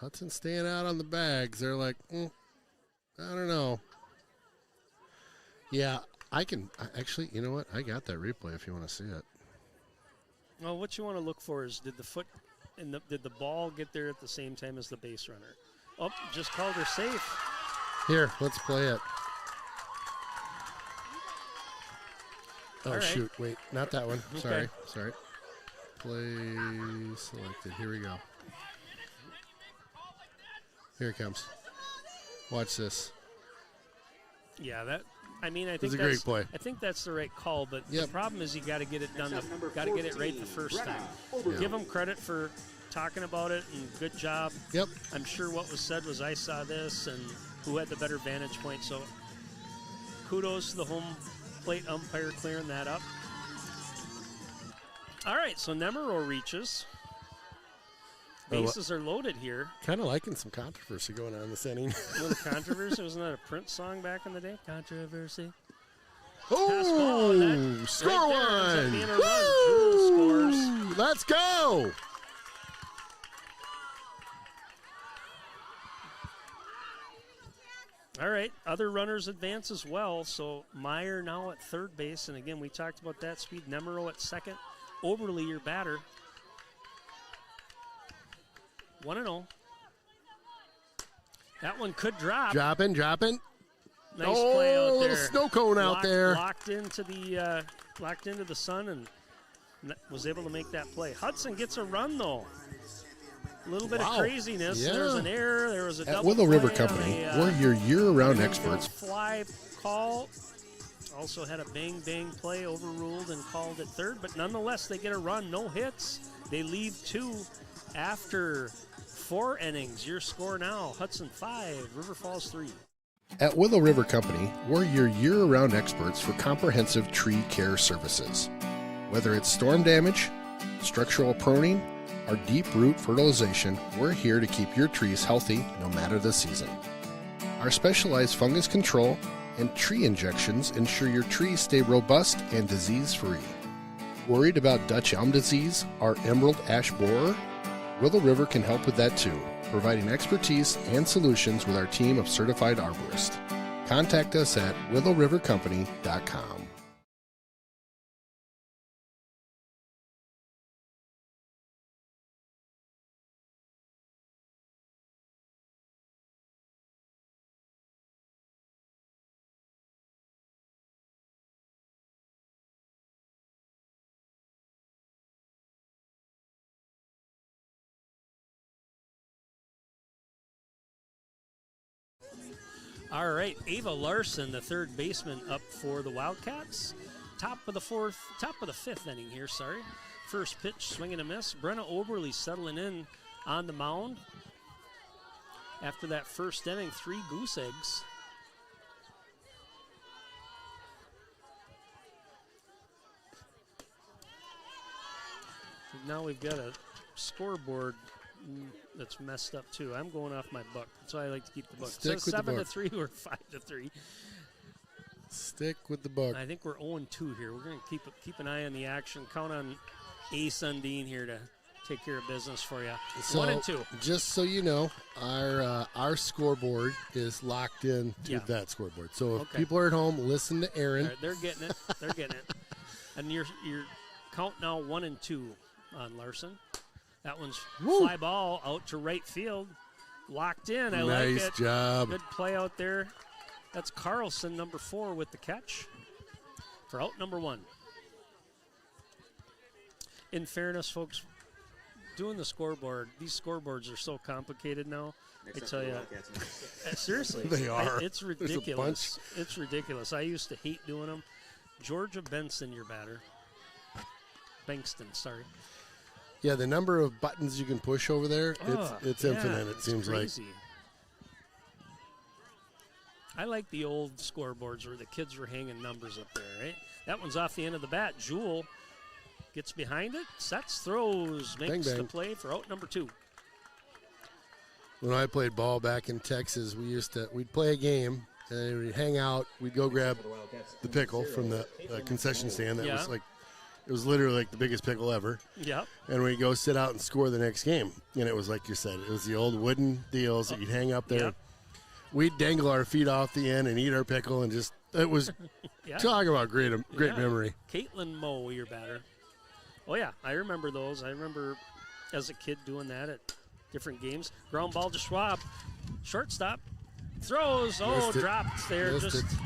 Hudson staying out on the bags. They're like, I don't know. Yeah, actually, you know what? I got that replay if you want to see it. Well, what you want to look for is did the ball get there at the same time as the base runner? Oh, just called her safe. Here, let's play it. Oh, right. shoot. Wait, not that one. Okay. Sorry. Play selected. Here we go. Here it comes. Watch this. Yeah, I think a great play. I think that's the right call, but the problem is you got to get it done. Got to get it right the first time. Give them credit for talking about it, and good job. Yep. I'm sure what was said was I saw this, and who had the better vantage point. So kudos to the home plate umpire clearing that up. All right, so Nemero reaches. Bases are loaded here. Kind of liking some controversy going on this inning. A little controversy. Wasn't that a Prince song back in the day? Controversy. Oh, score right one. Scores. Let's go. All right, other runners advance as well. So Meyer now at third base. And again, we talked about that speed. Nemero at second. Oberly, your batter. 1-0. That one could drop. Dropping. Nice play out there. Little snow cone out there. Locked into the sun, and Was able to make that play. Hudson gets a run, though. A little bit of Wow. craziness. Yeah. There's an error. There was a At double Willow River play Company, on we're your year-round infield experts. Fly call. Also had a bang play overruled and called at third, but nonetheless they get a run. No hits. They leave 2 after 4 innings. Your score now: Hudson 5, River Falls 3. At Willow River Company, we're your year-round experts for comprehensive tree care services. Whether it's storm damage, structural pruning, or deep root fertilization, we're here to keep your trees healthy no matter the season. Our specialized fungus control and tree injections ensure your trees stay robust and disease-free. Worried about Dutch elm disease or emerald ash borer? Willow River can help with that too, providing expertise and solutions with our team of certified arborists. Contact us at willowrivercompany.com. All right, Ava Larson, the third baseman, up for the Wildcats. Top of the 5th inning here, sorry. First pitch, swing and a miss. Brenna Oberly settling in on the mound. After that first inning, 3 goose eggs. Now we've got a scoreboard that's messed up too. I'm going off my book. That's why I like to keep the book. Stick It says with the 7-3 or 5-3. Stick with the book. I think we're 0-2 here. We're going to keep an eye on the action. Count on Ace Undine here to take care of business for you. So, 1-2. just so you know, our scoreboard is locked in to that scoreboard. So if people are at home, listen to Aaron. All right, they're getting it. They're getting it. And your count now 1-2 on Larson. That one's fly ball out to right field. Locked in. I like it. Nice job. Good play out there. That's Carlson, number 4, with the catch for out number 1. In fairness, folks, doing the scoreboard, these scoreboards are so complicated now. I tell you, seriously, They are. It's ridiculous. It's ridiculous. I used to hate doing them. Georgia Benson, your batter. Bankston, sorry. Yeah, the number of buttons you can push over there, it's infinite, it seems crazy. like. I like the old scoreboards where the kids were hanging numbers up there, right? That one's off the end of the bat. Jewel gets behind it, sets, throws, makes Bang, bang. the play for out number 2. When I played ball back in Texas, we'd play a game, and we'd hang out, we'd go grab the pickle from the concession stand that was like, it was literally like the biggest pickle ever. Yep. And we'd go sit out and score the next game. And it was like you said, it was the old wooden deals that you'd hang up there. Yep. We'd dangle our feet off the end and eat our pickle and just, it was, talk about great memory. Caitlin Moe, your batter. Oh, yeah, I remember those. I remember as a kid doing that at different games. Ground ball to Schwab. Shortstop. Throws. Oh, dropped there. Missed just it.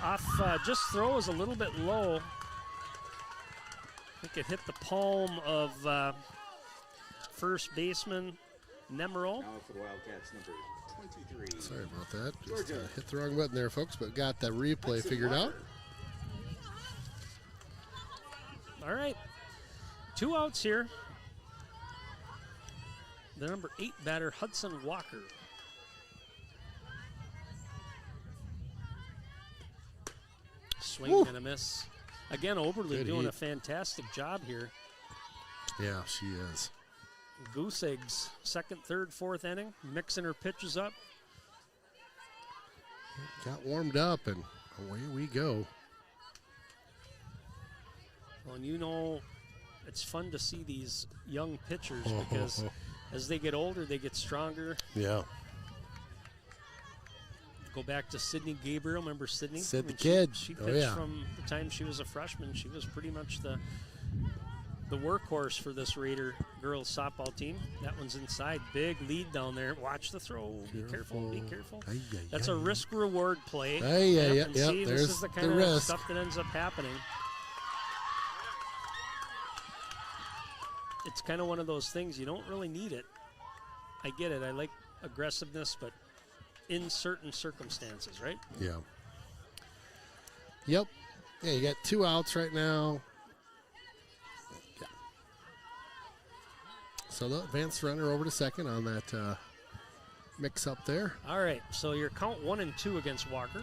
off. Just throws a little bit low. I think it hit the palm of first baseman Nemero. Now for the Wildcats, number 23. Sorry about that. Just hit the wrong button there, folks, but got the replay figured out. All right. 2 outs here. The number 8 batter, Hudson Walker. Swing and a miss. Again, Oberly Good doing heat. a fantastic job here. Yeah, she is. Goose eggs, 2nd, 3rd, 4th inning, mixing her pitches up. Got warmed up, and away we go. Well, and you know, it's fun to see these young pitchers because as they get older, they get stronger. Yeah. Go back to Sydney Gabriel. Remember Sydney? Sid the kid. She Oh, pitched yeah. from the time she was a freshman. She was pretty much the workhorse for this Raider girls softball team. That one's inside. Big lead down there. Watch the throw. Be careful. Be careful. That's a risk-reward play. Yeah. And see, this There's is the the kind of risk. stuff that ends up happening. it's kind of one of those things. You don't really need it. I get it. I like aggressiveness, but in certain circumstances, right? Yeah. Yep. Yeah, you got 2 outs right now. Yeah. So the advanced runner over to second on that mix up there. All right, so your count 1-2 against Walker.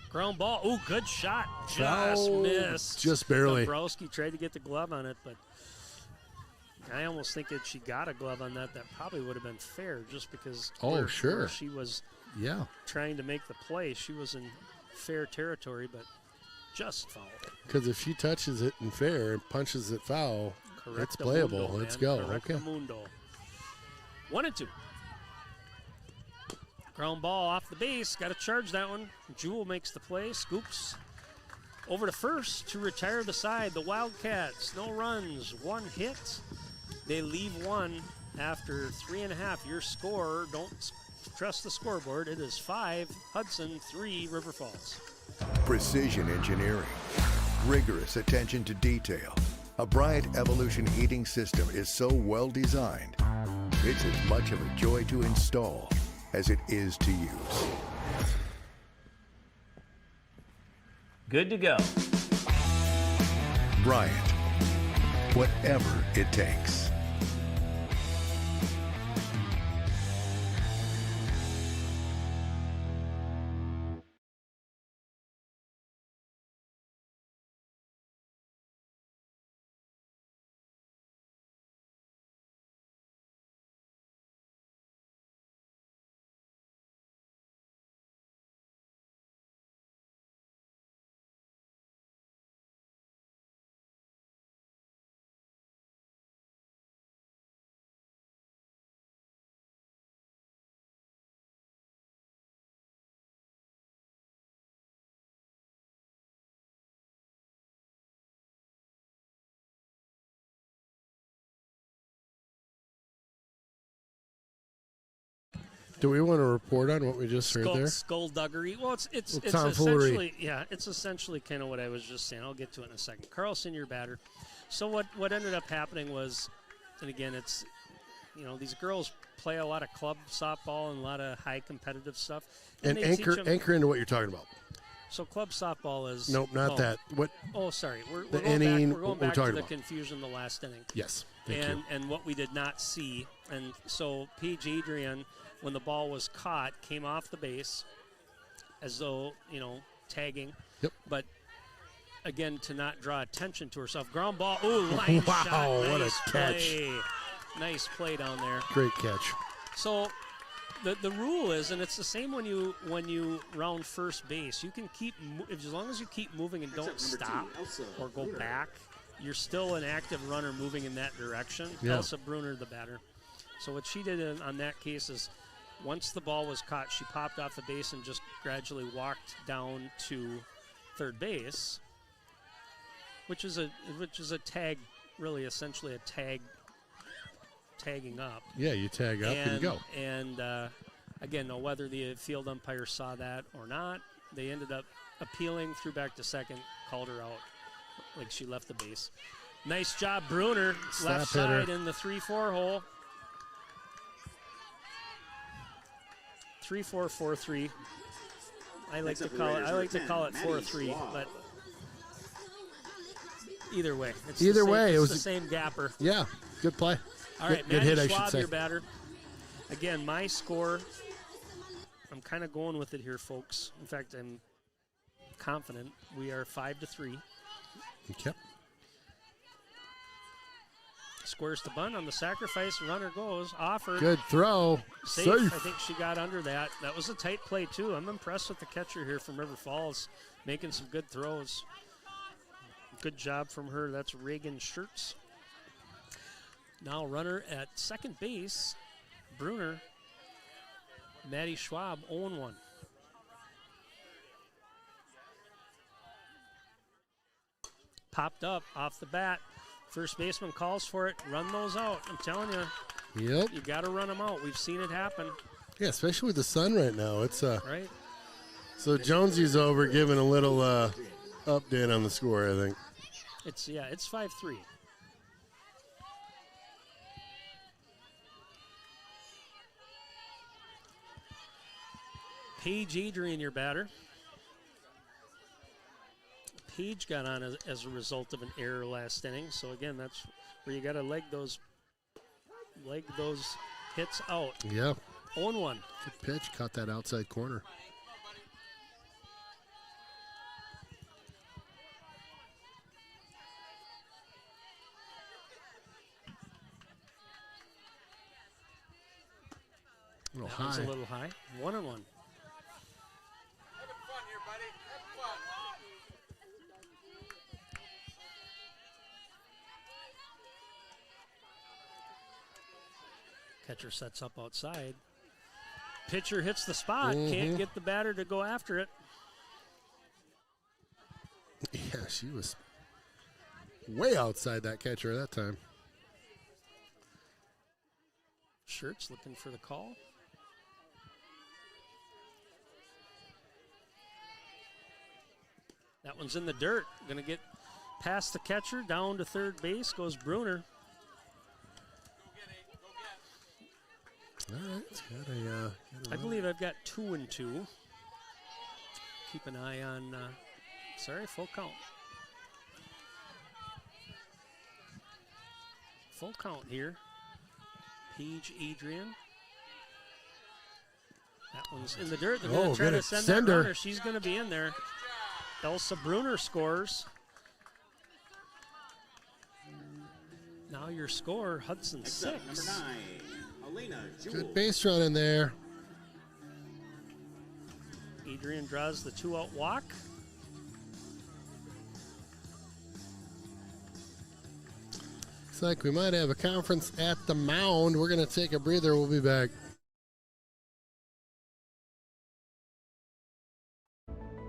Ground ball. Ooh, good shot. Just missed. Just barely. Dombrowski tried to get the glove on it, but I almost think if she got a glove on that, that probably would have been fair just because where she was trying to make the play. She was in fair territory, but just foul. Because if she touches it in fair and punches it foul, it's playable. Let's go. Okay. 1-2. Ground ball off the base. Got to charge that one. Jewel makes the play. Scoops over to first to retire the side. The Wildcats, no runs, 1 hit. They leave 1 after 3.5. Your score, don't trust the scoreboard. It is 5 Hudson, 3 River Falls. Precision engineering, rigorous attention to detail. A Bryant Evolution heating system is so well designed, it's as much of a joy to install as it is to use. Good to go. Bryant, whatever it takes. Do we want to report on what we just heard there? Skullduggery. Well, it's essentially it's essentially kind of what I was just saying. I'll get to it in a second. Carlson, your batter. So what ended up happening was, and again, it's these girls play a lot of club softball and a lot of high competitive stuff. And anchor into what you're talking about. So club softball is that. What? Oh, sorry. We're going back to the confusion the last inning. Yes. Thank you. And what we did not see, and so Paige Adrian, when the ball was caught, came off the base as though, tagging. Yep. But, again, to not draw attention to herself. Ground ball. Ooh, line shot. Nice what a catch. Play. Nice play down there. Great catch. So the rule is, and it's the same when you round first base, you can keep, as long as you keep moving and don't stop or go back, you're still an active runner moving in that direction. Yeah. Elsa Bruner, the batter. So what she did on that case is, once the ball was caught, she popped off the base and just gradually walked down to third base, which is a tag, really essentially a tagging up. Yeah, you tag up and go. And again, whether the field umpire saw that or not, they ended up appealing, threw back to second, called her out like she left the base. Nice job, Bruner. Left side in the 3-4 hole. 3-4-4-3. I like to call it 4-3, but either way, it's the same gapper. Yeah, good play. All right, good hit, Schwab, I should say. Your batter. Again, my score, I'm kind of going with it here, folks. In fact, I'm confident we are 5-3. Okay. Squares the bunt on the sacrifice. Runner goes. Offer. Good throw. Safe. I think she got under that. That was a tight play, too. I'm impressed with the catcher here from River Falls, making some good throws. Good job from her. That's Reagan Schertz. Now runner at second base, Bruner. Maddie Schwab, 0-1. Popped up off the bat. First baseman calls for it. Run those out. I'm telling you. Yep. You got to run them out. We've seen it happen. Yeah, especially with the sun right now. It's right. So Jonesy's over giving a little update on the score, I think. It's 5-3. Paige Adrian, your batter. Paige got on as a result of an error last inning. So again, that's where you got to leg those hits out. Yeah. 0-1. Good pitch. Caught that outside corner. A little high. A little high. 1-1. Catcher sets up outside. Pitcher hits the spot. Can't get the batter to go after it. Yeah, she was way outside that catcher at that time. Shirts looking for the call. That one's in the dirt. Going to get past the catcher, down to third base goes Bruner. All right, it's got a I believe I've got 2-2. Keep an eye on, full count. Full count here. Paige Adrian. That one's in the dirt. They're going to try to send that runner. She's going to be in there. Elsa Bruner scores. Now your score, Hudson 6. Number 9, Elena Jewell. good base run in there. Adrian draws the 2-out walk. Looks like we might have a conference at the mound. We're going to take a breather. We'll be back.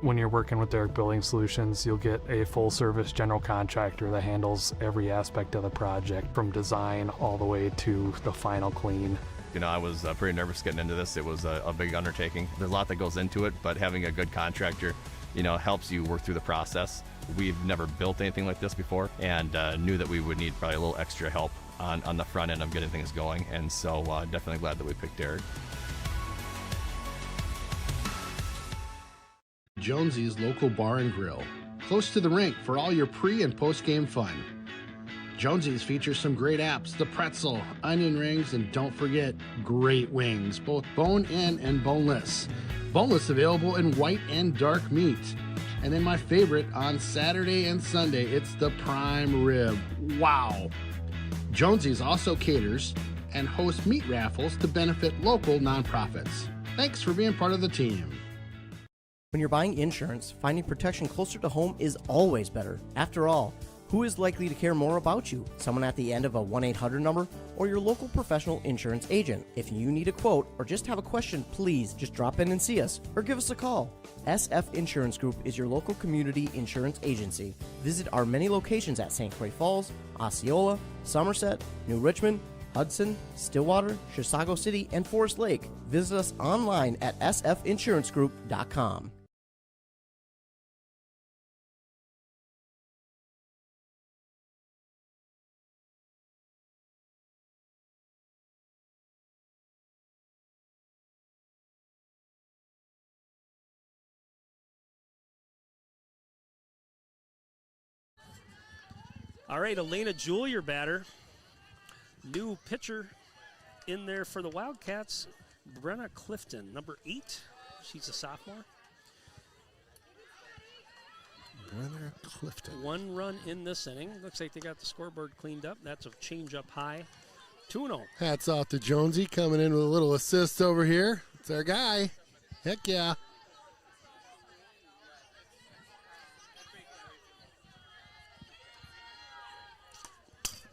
When you're working with Derek Building Solutions, you'll get a full-service general contractor that handles every aspect of the project, from design all the way to the final clean. You know, I was pretty nervous getting into this. It was a big undertaking. There's a lot that goes into it, but having a good contractor, you know, helps you work through the process. We've never built anything like this before, and knew that we would need probably a little extra help on the front end of getting things going, and so definitely glad that we picked Derek. Jonesy's Local Bar and Grill, close to the rink for all your pre- and post-game fun. Jonesy's features some great apps, the pretzel, onion rings, and don't forget, great wings, both bone-in and boneless. Boneless available in white and dark meat. And then my favorite, on Saturday and Sunday, it's the prime rib. Wow! Jonesy's also caters and hosts meat raffles to benefit local nonprofits. Thanks for being part of the team. When you're buying insurance, finding protection closer to home is always better. After all, who is likely to care more about you? Someone at the end of a 1-800 number or your local professional insurance agent? If you need a quote or just have a question, please just drop in and see us or give us a call. SF Insurance Group is your local community insurance agency. Visit our many locations at St. Croix Falls, Osceola, Somerset, New Richmond, Hudson, Stillwater, Chisago City, and Forest Lake. Visit us online at sfinsurancegroup.com. All right, Elena Jewell, your batter. New pitcher in there for the Wildcats, Brenna Clifton, number 8. She's a sophomore. Brenna Clifton. 1 run in this inning. Looks like they got the scoreboard cleaned up. That's a change-up high. 2-0. Hats off to Jonesy coming in with a little assist over here. It's our guy. Heck yeah.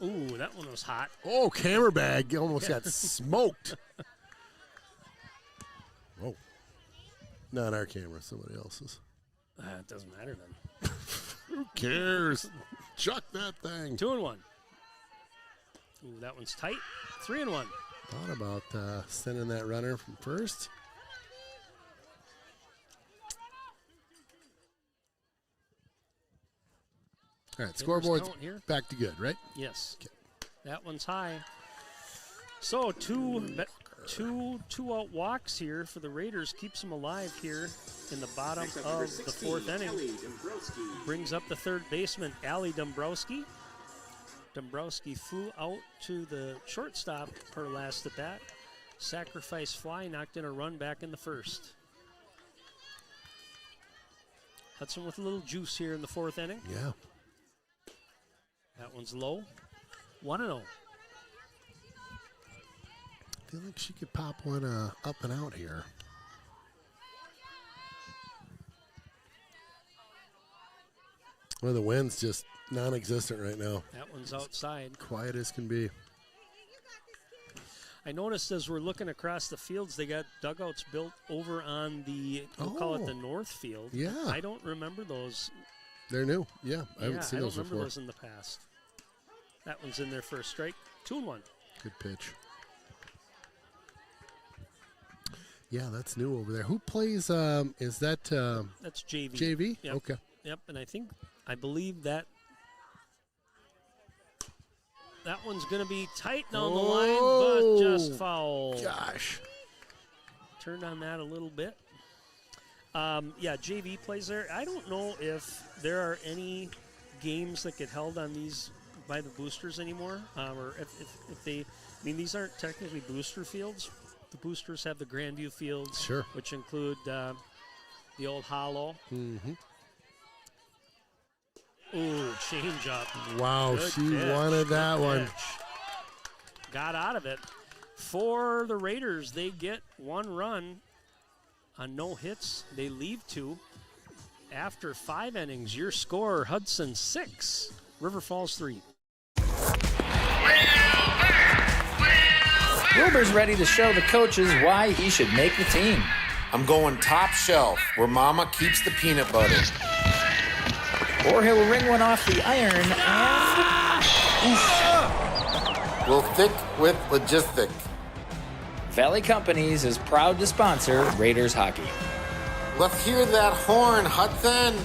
Ooh, that one was hot. Oh, camera bag almost got smoked. Oh, not our camera, somebody else's. It doesn't matter then. Who cares? Chuck that thing. 2-1. Ooh, that one's tight. 3-1. Thought about sending that runner from first. All right, scoreboard's back to good, right? Yes. Okay. That one's high. So Two-out walks here for the Raiders keeps them alive here in the bottom of the 4th inning. Brings up the third baseman, Allie Dombrowski. Dombrowski flew out to the shortstop per last at bat. Sacrifice fly, knocked in a run back in the first. Hudson with a little juice here in the 4th inning. Yeah. That one's low. 1-0. I feel like she could pop one up and out here. Well, the wind's just non-existent right now. That one's outside. Quiet as can be. I noticed as we're looking across the fields, they got dugouts built over on the, we'll call it the north field. Yeah. I don't remember those. They're new. Yeah, I haven't seen those before. I don't remember those in the past. That one's in there for a strike. 2-1. Good pitch. Yeah, that's new over there. Who plays, is that? That's JV. JV? Yep. Okay. Yep, and I believe that one's going to be tight down the line, but just foul. Gosh. Turned on that a little bit. Yeah, JV plays there. I don't know if there are any games that get held on these by the boosters anymore, or if they, I mean, these aren't technically booster fields. The boosters have the Grandview fields, sure, which include the old Hollow. Mm-hmm. Ooh, change up. Wow, Good she pitch. wanted that Good one. Pitch. Got out of it. For the Raiders, they get 1 run on no hits. They leave 2. After 5 innings, your score, Hudson 6, River Falls 3. Wilbur's ready to show the coaches why he should make the team. I'm going top shelf, where Mama keeps the peanut butter. Or he'll ring one off the iron and... We'll thick with logistic. Valley Companies is proud to sponsor Raiders hockey. Let's hear that horn, Hudson.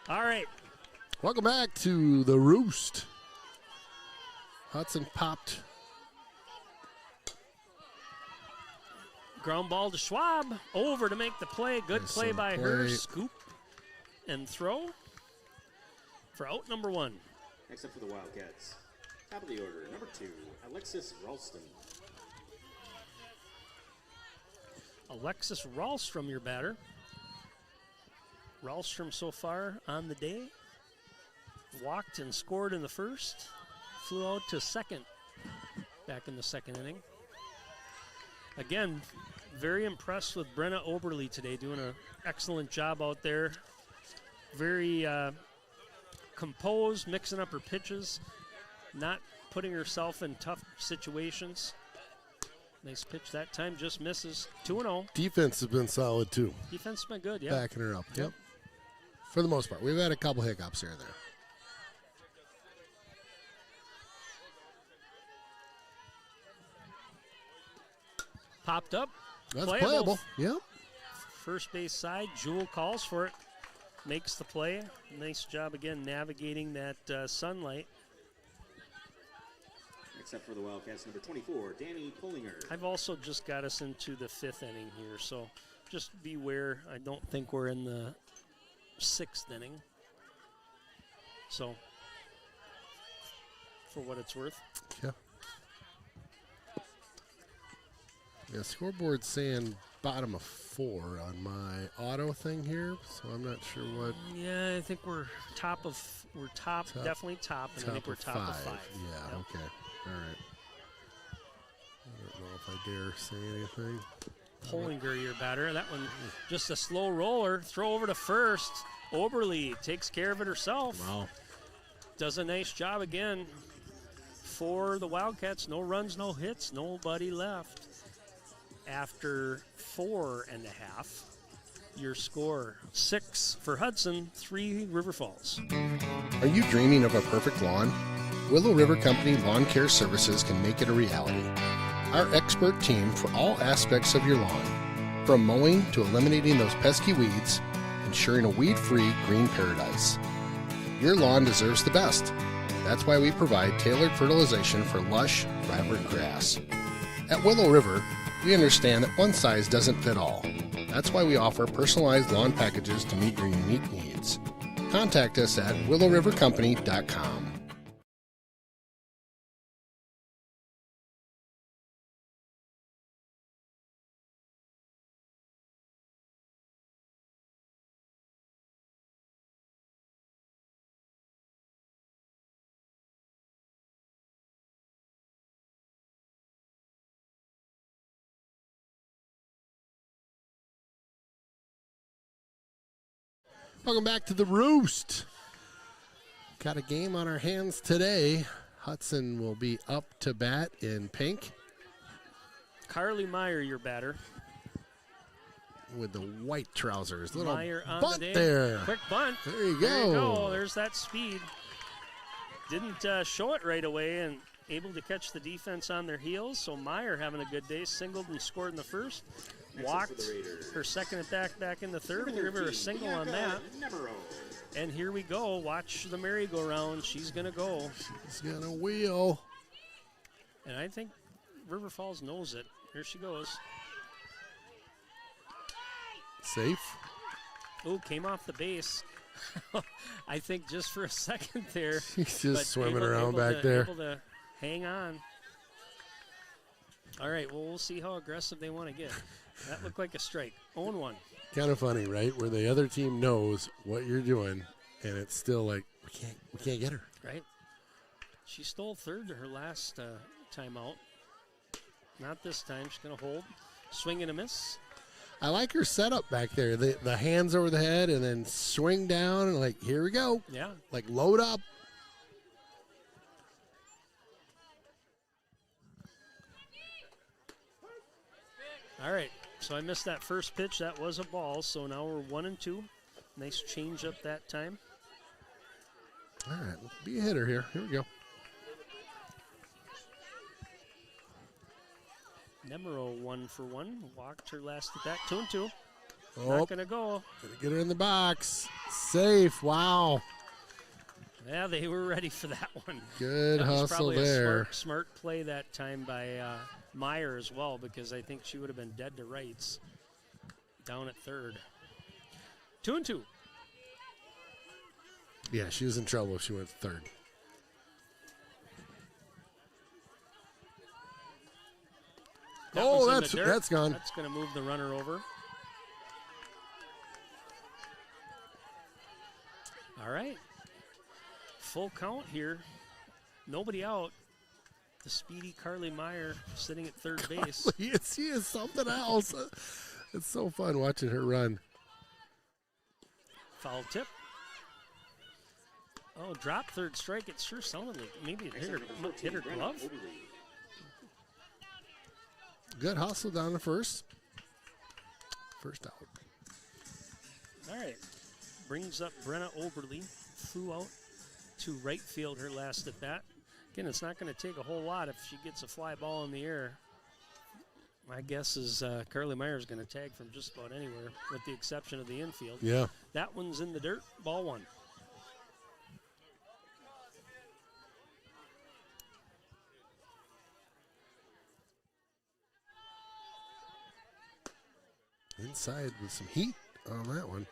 All right. Welcome back to the Roost. Hudson popped. Ground ball to Schwab. Over to make the play. Good Nice play little by play. her. Scoop and throw for out number 1. Next up for the Wildcats. Top of the order, number 2, Alexis Ralston. Alexis Ralstrom, your batter. Ralstrom so far on the day. Walked and scored in the first. Flew out to second back in the 2nd inning. Again, very impressed with Brenna Oberle today, doing an excellent job out there. Very composed, mixing up her pitches, not putting herself in tough situations. Nice pitch that time, just misses. 2-0. Defense has been solid, too. Defense has been good, yeah. Backing her up, yep. For the most part. We've had a couple hiccups here and there. Popped up. That's playable. Yep. First base side. Jewel calls for it. Makes the play. Nice job again navigating that sunlight. Next up for the Wildcats, number 24, Danny Pullinger. I've also just got us into the 5th inning here, so just beware. I don't think we're in the 6th inning. So, for what it's worth. Yeah. Yeah, scoreboard's saying bottom of 4 on my auto thing here, so I'm not sure what. Yeah, I think we're top, definitely top, and I think we're top of 5. Yeah, yep. Okay. All right. I don't know if I dare say anything. Pollinger, your batter. That one, just a slow roller. Throw over to first. Oberly takes care of it herself. Wow. Does a nice job again for the Wildcats. No runs, no hits, nobody left. After 4.5, your score 6 for Hudson, 3 River Falls. Are you dreaming of a perfect lawn? Willow River Company Lawn Care Services can make it a reality. Our expert team for all aspects of your lawn, from mowing to eliminating those pesky weeds, ensuring a weed-free green paradise. Your lawn deserves the best. That's why we provide tailored fertilization for lush, vibrant grass. At Willow River, we understand that one size doesn't fit all. That's why we offer personalized lawn packages to meet your unique needs. Contact us at willowrivercompany.com. Welcome back to the Roost. Got a game on our hands today. Hudson will be up to bat in pink. Carly Meyer, your batter. With the white trousers. Little Meyer on bunt the day. there. Quick bunt. There you There you go. go. There's that speed. Didn't show it right away and able to catch the defense on their heels. So Meyer having a good day. Singled and scored in the first. Walked her second at back in the third. Give her a single on that. And here we go. Watch the merry-go-round. She's going to go. She's going to wheel. And I think River Falls knows it. Here she goes. Safe. Oh, came off the base. I think just for a second there. She's just swimming around back there. Able to hang on. All right, well, we'll see how aggressive they want to get. That looked like a strike. 0-1. Kind of funny, right? Where the other team knows what you're doing, and it's still like, we can't get her. Right. She stole third to her last time out. Not this time. She's going to hold. Swing and a miss. I like her setup back there. The hands over the head and then swing down and like, here we go. Yeah. Like load up. All right. So I missed that first pitch. That was a ball. So now we're 1-2. Nice change up that time. All right. Be a hitter here. Here we go. Nemero 1 for 1. Walked her last at bat. 2-2. Oh, Not going to go. Gonna get her in the box. Safe. Wow. Yeah, they were ready for that one. Good that was hustle probably there. A smart play that time by Meyer as well, because I think she would have been dead to rights down at third. 2-2. Yeah, she was in trouble if she went third. That's gone. That's going to move the runner over. All right. Full count here. Nobody out. The speedy Carly Meyer sitting at third base. She is something else. It's so fun watching her run. Foul tip. Oh, drop third strike. It sure sounded like maybe it hit her glove. Good hustle down to first. First out. All right. Brings up Brenna Oberly. Flew out to right field her last at bat. Again, it's not going to take a whole lot if she gets a fly ball in the air. My guess is Carly Meyer is going to tag from just about anywhere, with the exception of the infield. Yeah. That one's in the dirt. Ball one. Inside with some heat on that one.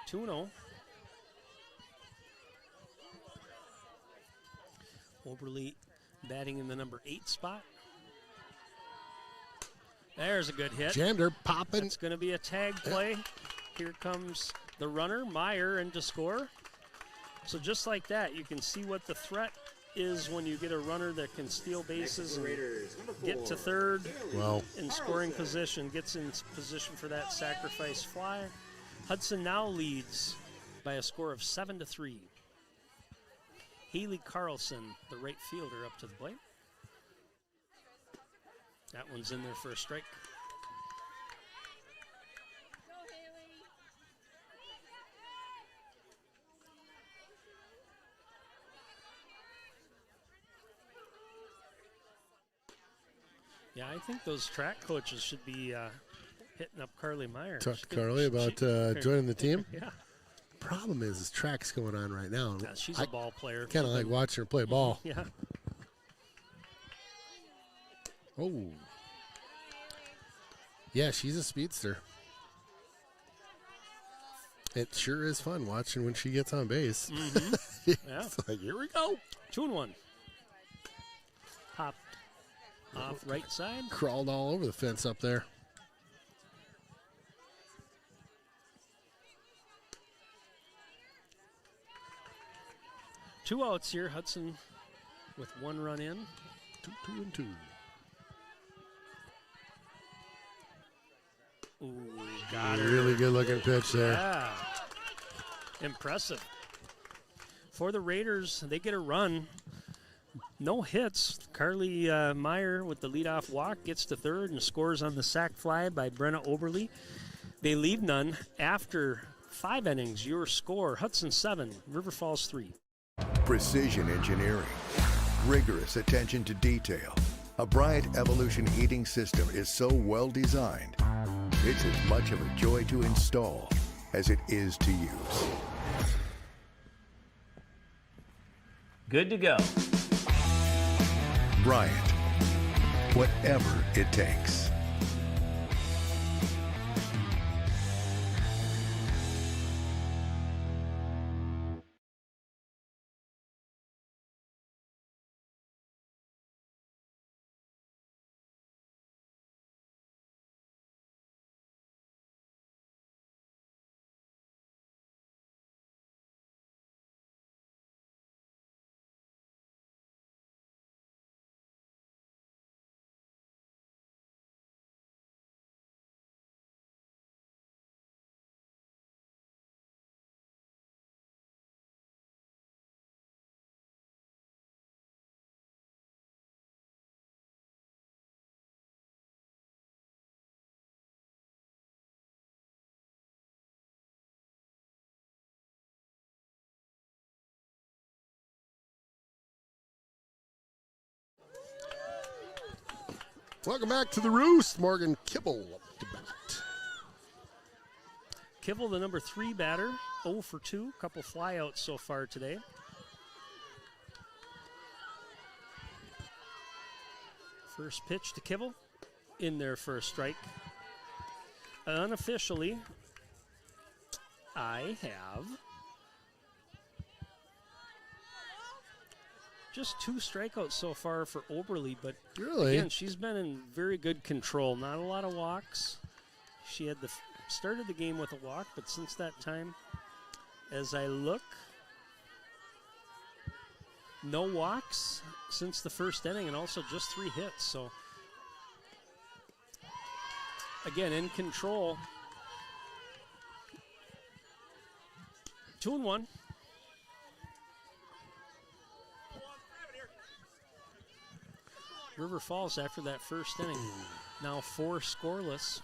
2-0. Oberly batting in the number 8 spot. There's a good hit. Jammed her, popping. It's going to be a tag play. Here comes the runner, Meyer, in to score. So just like that, you can see what the threat is when you get a runner that can steal bases and get to third in scoring position, gets in position for that sacrifice fly. Hudson now leads by a score of 7-3. Haley Carlson, the right fielder, up to the plate. That one's in there for a strike. Yeah, I think those track coaches should be hitting up Carly Meyer. Talk to Carly about joining the team. Yeah. Problem is track's going on right now. Yeah, she's a ball player. Kind of like watching her play ball. Yeah. Oh. Yeah, she's a speedster. It sure is fun watching when she gets on base. Mm-hmm. Yeah. It's like, here we go. 2-1. Hop off right side. Crawled all over the fence up there. Two outs here. Hudson with one run in. 2-2. Ooh, got her. Really good looking pitch there. Yeah. Impressive. For the Raiders, they get a run. No hits. Carly Meyer with the leadoff walk gets to third and scores on the sac fly by Brenna Oberly. They leave none after 5 innings. Your score, Hudson 7, River Falls 3. Precision engineering, rigorous attention to detail. A Bryant Evolution heating system is so well designed, it's as much of a joy to install as it is to use. Good to go. Bryant, whatever it takes. Welcome back to the Roost. Morgan Kibble up to bat. Kibble, the number 3 batter, 0 for 2. Couple flyouts so far today. First pitch to Kibble, in there for a strike. Unofficially, I have just 2 strikeouts so far for Oberly, but really, again, she's been in very good control. Not a lot of walks. She had started the game with a walk, but since that time, as I look, no walks since the first inning, and also just 3 hits. So again, in control. 2-1. River Falls after that first inning. Now 4 scoreless.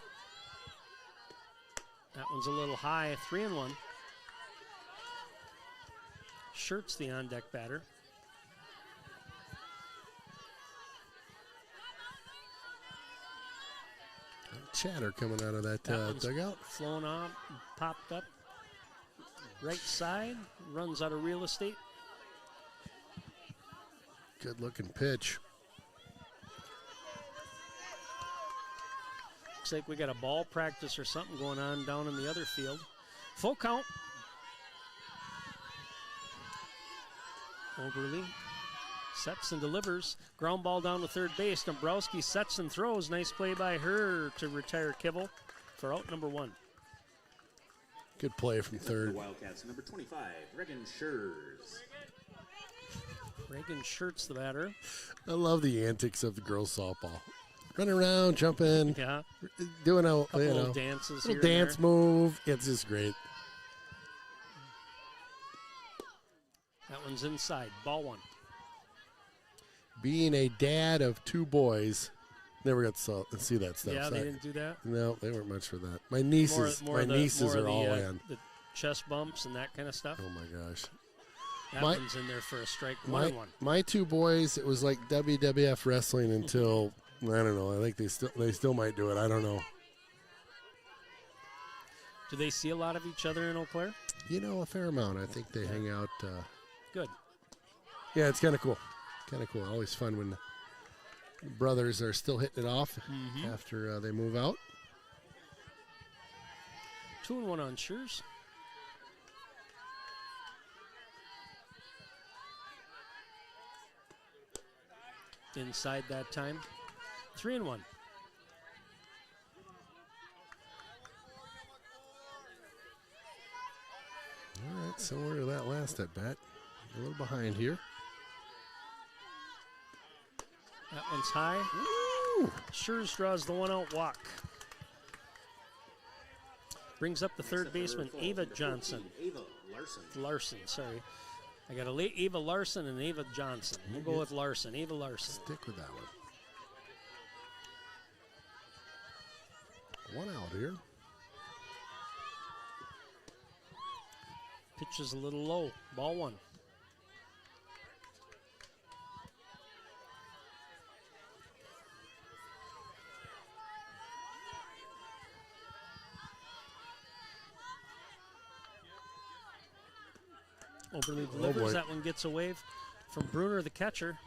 That one's a little high, 3-1. Shirt's the on-deck batter. Chatter coming out of that dugout. Flown off, popped up. Right side, runs out of real estate. Good looking pitch. Looks like we got a ball practice or something going on down in the other field. Full count. Oberly sets and delivers. Ground ball down to third base. Dombrowski sets and throws. Nice play by her to retire Kibble for out number 1. Good play from third. The Wildcats, number 25, Regan Schurz. Reagan Schertz, the batter. I love the antics of the girls' softball. Running around, jumping, Yeah. doing a Little dances little here and dance there. move. It's just great. That one's inside. Ball 1. Being a dad of 2 boys, never got to see that stuff. Yeah, So they didn't do that. No, they weren't much for that. My nieces, More nieces of are all the, in. The chest bumps and that kind of stuff. Oh my gosh. That one's in there for a strike. 1-1. My 2 boys, it was like WWF wrestling until I don't know. I think they still might do it. I don't know. Do they see a lot of each other in Eau Claire? A fair amount. I think they hang out. Good. Yeah, it's kind of cool. Always fun when the brothers are still hitting it off after they move out. 2-1 on Shears. Inside that time. 3-1. All right, similar to that last at bat. A little behind here. That one's high. Ooh. Shears draws the 1-out walk. Brings up the third baseman, Ava Johnson. Ava Larson. Sorry. I got Ava Larson and Ava Johnson. We'll go with Larson. Ava Larson. Stick with that one. 1 out here. Pitch is a little low. Ball 1. Overly delivers. That one gets away from Bruner, the catcher.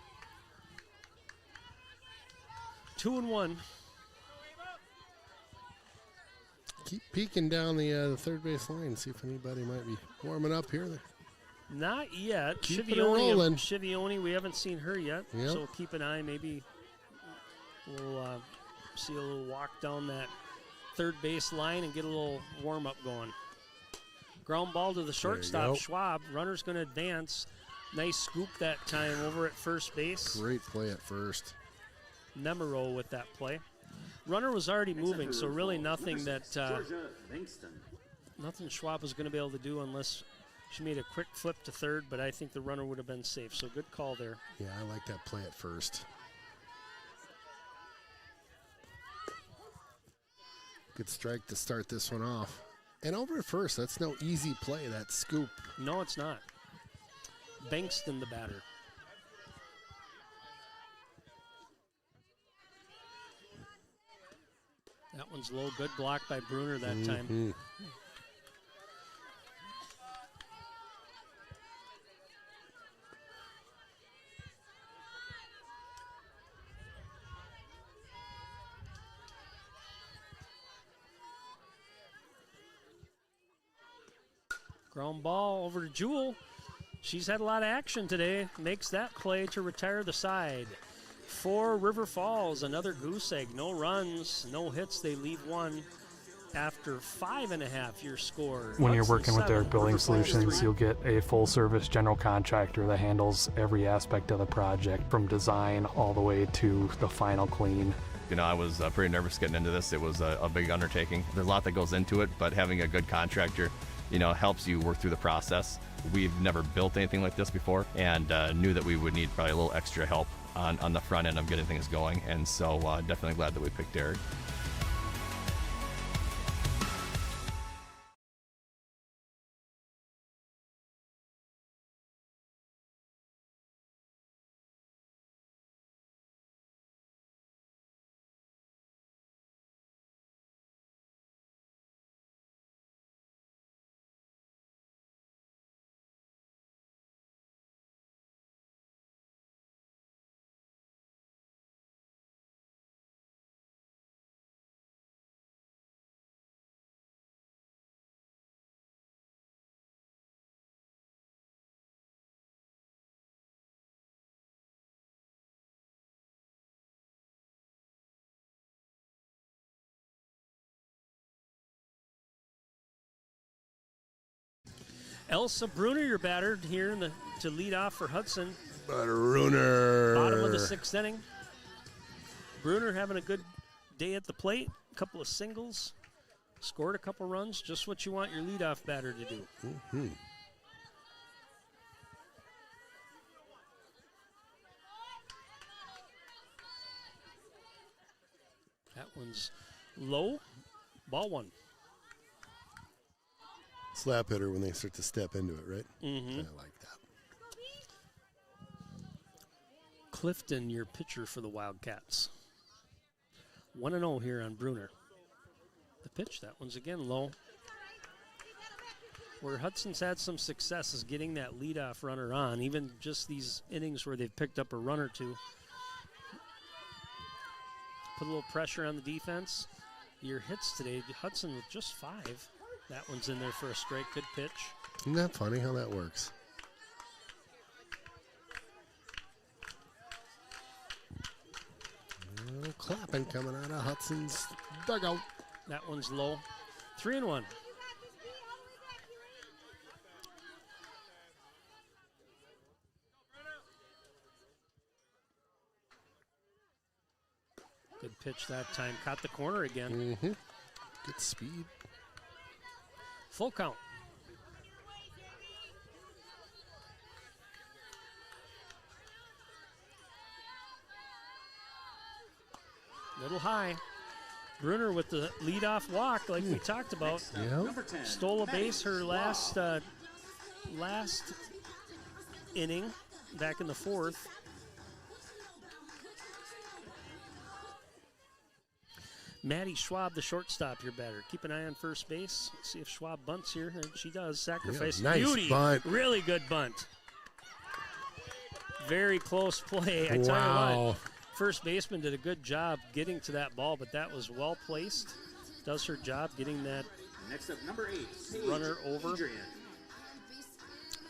2-1. Keep peeking down the third base line. See if anybody might be warming up here. Not yet. Keep it rolling. Shivioni, we haven't seen her yet. Yep. So keep an eye. Maybe we'll see a little walk down that third base line and get a little warm-up going. Ground ball to the shortstop, Schwab. Runner's going to advance. Nice scoop that time over at first base. Great play at first. Nemero with that play. Runner was already moving, so really nothing that nothing Schwab was going to be able to do unless she made a quick flip to third, but I think the runner would have been safe, so good call there. Yeah, I like that play at first. Good strike to start this one off. And over at first, that's no easy play, that scoop. No, it's not. Bankston, the batter. That one's low. Good block by Bruner that time. Ground ball over to Jewel. She's had a lot of action today. Makes that play to retire the side. For River Falls, another goose egg. No runs, no hits. They leave one after 5.5 your score. When you're Hudson working with 7, Derek Building River Falls Solutions, 3. you'll get a full-service general contractor that handles every aspect of the project, from design all the way to the final clean. I was pretty nervous getting into this. It was a big undertaking. There's a lot that goes into it, but having a good contractor, helps you work through the process. We've never built anything like this before, and knew that we would need probably a little extra help on the front end of getting things going, and so definitely glad that we picked Derek. Elsa Bruner, your batter here to lead off for Hudson. But Bruner. Bottom of the 6th inning. Bruner having a good day at the plate. A couple of singles. Scored a couple runs. Just what you want your leadoff batter to do. Mm-hmm. That one's low. Ball 1. Slap hitter when they start to step into it, right? Mm-hmm. I like that. Clifton, your pitcher for the Wildcats. 1-0 here on Bruner. The pitch, that one's again low. Where Hudson's had some success is getting that leadoff runner on, even just these innings where they've picked up a run or two. Put a little pressure on the defense. Your hits today, Hudson with just 5. That one's in there for a strike. Good pitch. Isn't that funny how that works? Clapping coming out of Hudson's dugout. That one's low. 3-1. Good pitch that time. Caught the corner again. Mm-hmm. Good speed. Full count. Little high. Bruner with the leadoff walk, like we talked about. Yep. Stole a base her last inning, back in the 4th. Maddie Schwab, the shortstop, your batter. Keep an eye on first base. See if Schwab bunts here. And she does. Sacrifice. Yeah, nice Beauty. bunt. Really good bunt. Very close play. I tell you what, first baseman did a good job getting to that ball, but that was well placed. Does her job getting that Next up, number 8, runner over. Adrian.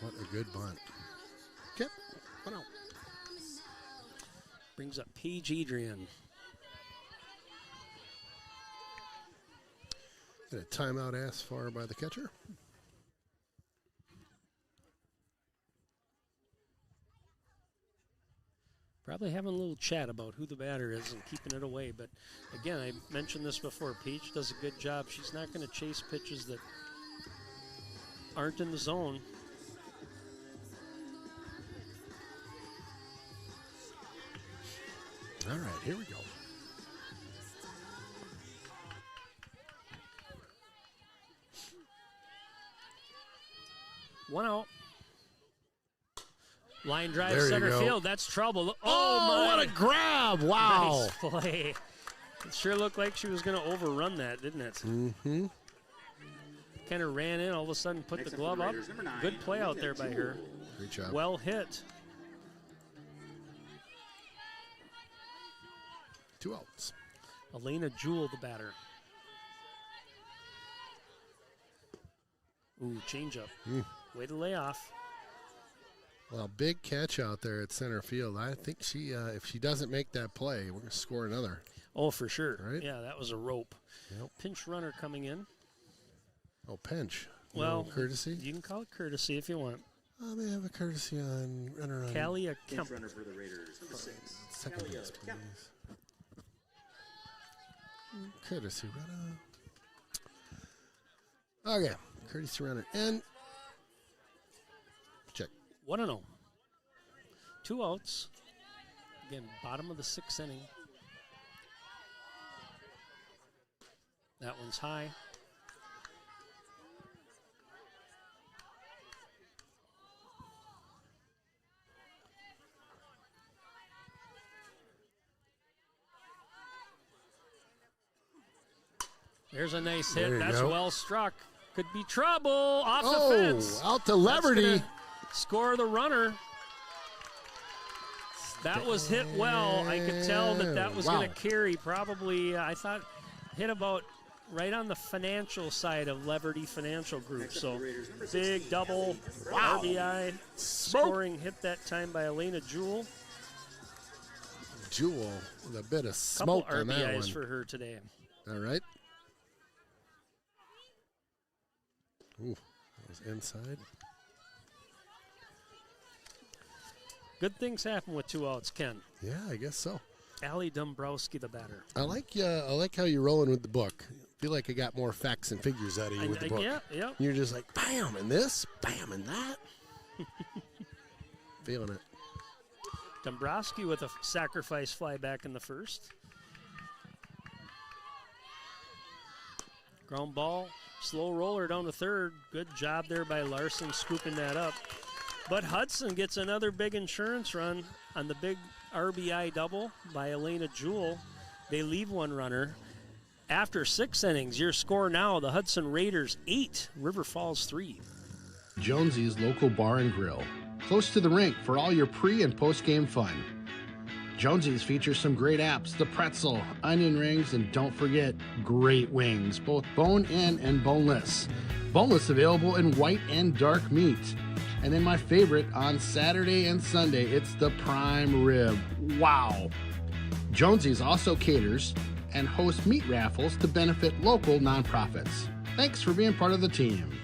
What a good bunt. Yep. 1-0. Brings up Paige Adrian. Get a timeout asked for by the catcher. Probably having a little chat about who the batter is and keeping it away. But again, I mentioned this before. Paige does a good job. She's not going to chase pitches that aren't in the zone. All right, here we go. One out. Line drive There you center go. field. That's trouble. Oh, my. what a grab. Wow. Nice play. It sure looked like she was going to overrun that, didn't it? Mm-hmm. Kind of ran in, all of a sudden put Next the up glove for the up. Raiders, number 9, Good play out there by her. Great job. Well hit. 2 outs. Elena Jewell, the batter. Ooh, changeup. Way to lay off. Well, big catch out there at center field. I think she, if she doesn't make that play, we're going to score another. Oh, for sure. Right? Yeah, that was a rope. Yep. Pinch runner coming in. Oh, pinch. Well, courtesy. You can call it courtesy if you want. I may have a courtesy on runner on Callia Kemp. Pinch runner for the Raiders, number 6. second Callia base, Kemp. please. Courtesy runner. Okay, courtesy runner and check. 1-0. 2 outs. Again, bottom of the 6th inning. That one's high. There's a nice hit. There you That's go. well struck. Could be trouble. Off the Oh, fence. out to That's Leverty. gonna score the runner. That was hit well. I could tell that was Wow. going to carry probably, I thought, hit about right on the financial side of Leverty Financial Group. So big double RBI scoring hit that time by Elena Jewell. Jewel with a bit of Couple smoke on that RBIs one. for her today. All right. Ooh, that was inside. Good things happen with 2 outs, Ken. Yeah, I guess so. Allie Dombrowski, the batter. I like how you're rolling with the book. Feel like I got more facts and figures out of you with the book. Yeah. You're just like, bam, and this, bam, and that. Feeling it. Dombrowski with a sacrifice fly back in the first. Ground ball, slow roller down to third. Good job there by Larson scooping that up. But Hudson gets another big insurance run on the big RBI double by Elena Jewell. They leave 1 runner. After 6 innings, your score now, the Hudson Raiders 8, River Falls 3. Jonesy's local bar and grill, close to the rink for all your pre- and post-game fun. Jonesy's features some great apps, the pretzel, onion rings, and don't forget, great wings, both bone-in and boneless. Boneless available in white and dark meat. And then my favorite, on Saturday and Sunday, it's the prime rib. Wow! Jonesy's also caters and hosts meat raffles to benefit local nonprofits. Thanks for being part of the team.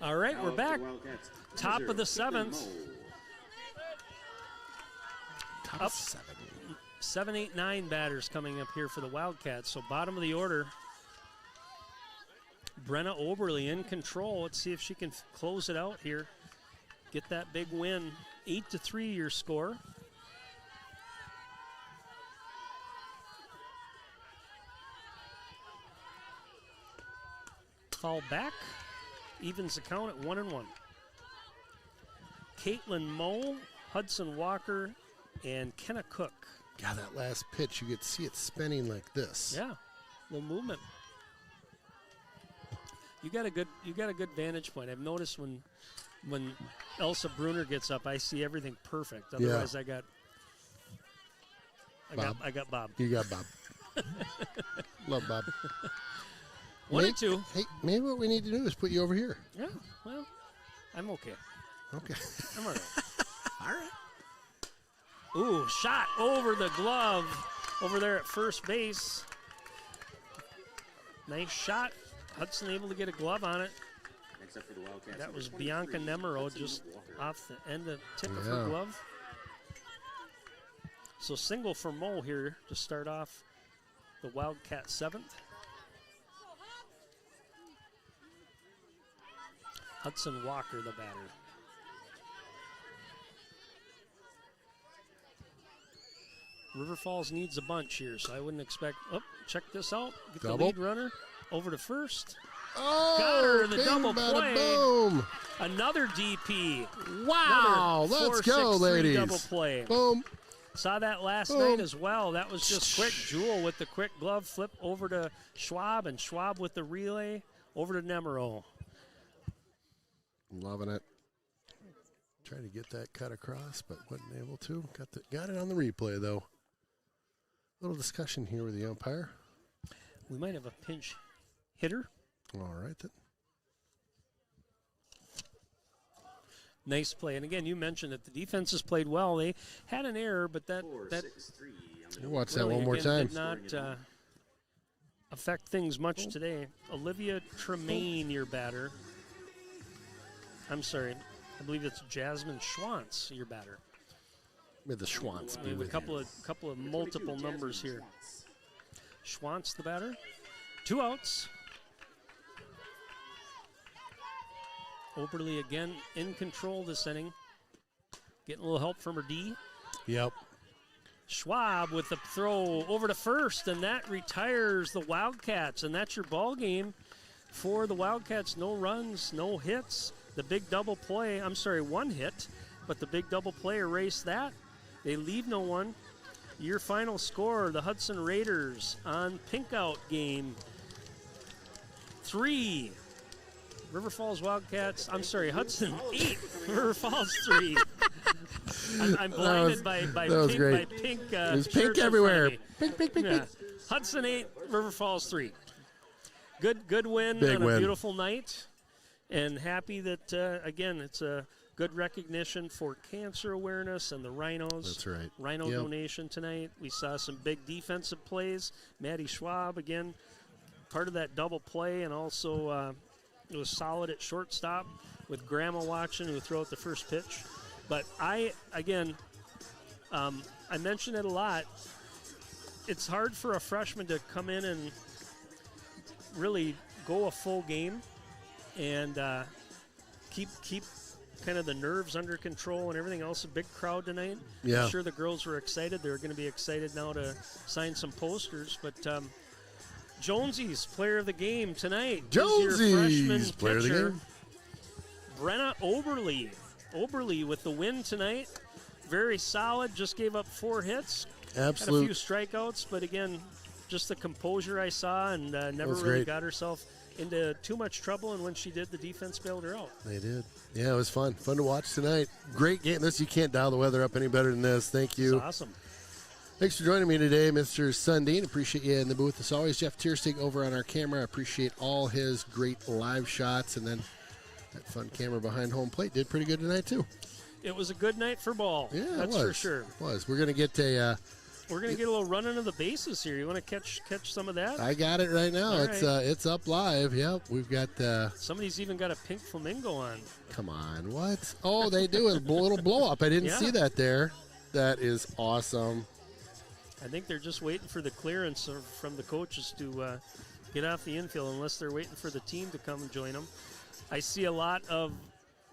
All right, we're back. Top of the 7th. Up 7, 8, 9 batters coming up here for the Wildcats. So bottom of the order, Brenna Oberly in control. Let's see if she can close it out here. Get that big win. 8-3 your score. Foul back. Evens the count at 1-1. Caitlin Moe, Hudson Walker, and Kenna Cook. God, that last pitch, you get to see it spinning like this. Yeah, little movement. You got a good vantage point. I've noticed when Elsa Bruner gets up, I see everything perfect. Otherwise, I got Bob. You got Bob. Love Bob. 1-2. Hey, maybe what we need to do is put you over here. Yeah, well, I'm okay. Okay. I'm all right. All right. Ooh, shot over the glove over there at first base. Nice shot. Hudson able to get a glove on it. That was Bianca Nemero just off the end of tip of her glove. So single for Moe here to start off the Wildcat 7th. Hudson Walker, the batter. River Falls needs a bunch here, so I wouldn't expect. Oh, check this out. Get the lead runner over to first. Oh, got her in the double bada play. Boom. Another DP. Wow, let's go, ladies. Double play. Boom. Saw that last night as well. That was just quick. Jewel with the quick glove flip over to Schwab, and Schwab with the relay over to Nemero. Loving it. Trying to get that cut across, but wasn't able to. Got it on the replay, though. Little discussion here with the umpire. We might have a pinch hitter. All right, then. Nice play. And again, you mentioned that the defense has played well. They had an error, but that watch that really, one more time. Did not affect things much today. Olivia Tremaine, your batter. I'm sorry. I believe it's Jasmine Schwantz, your batter. May the Schwantz be with a couple of multiple numbers here. Schwantz, the batter. 2 outs. Oberly again in control this inning. Getting a little help from her D. Yep. Schwab with the throw over to first, and that retires the Wildcats, and that's your ball game for the Wildcats. No runs, no hits. The big double play, I'm sorry, 1 hit, but the big double play erased that. They leave no one. Your final score, the Hudson Raiders on pink out game 3. River Falls Wildcats, I'm sorry, Hudson 8, River Falls 3. I'm blinded by pink. There's shirts pink in front of everywhere. me. Pink. Hudson 8, River Falls 3. Good win Big on a win. beautiful night, and happy that again it's a good recognition for cancer awareness and the rhinos. That's right. Rhino donation tonight. We saw some big defensive plays. Maddie Schwab again, part of that double play, and also it was solid at shortstop with Grandma watching who threw out the first pitch. But I mention it a lot. It's hard for a freshman to come in and really go a full game and keep kind of the nerves under control and everything else. A big crowd tonight. Yeah. I'm sure the girls were excited. They're going to be excited now to sign some posters. But Jonesy's player of the game tonight. Jonesy's player of the pitcher, game. Brenna Oberly with the win tonight. Very solid. Just gave up 4 hits. Absolute. Had a few strikeouts, but again, just the composure I saw, and never really great. got herself into too much trouble. And when she did, the defense bailed her out. They did. Yeah, it was fun. Fun to watch tonight. Great game. You can't dial the weather up any better than this. Thank you. It's awesome. Thanks for joining me today, Mr. Sundin. Appreciate you in the booth as always. Jeff Tierstig over on our camera. Appreciate all his great live shots, and then that fun camera behind home plate did pretty good tonight too. It was a good night for ball. Yeah, that's for sure. It was. We're gonna get a. We're gonna get a little run into the bases here. You want to catch some of that? I got it right now. All it's right. it's up live. Yep, we've got. Somebody's even got a pink flamingo on. Come on, what? Oh, they do a little blow up. I didn't see that there. That is awesome. I think they're just waiting for the clearance from the coaches to get off the infield, unless they're waiting for the team to come and join them. I see a lot of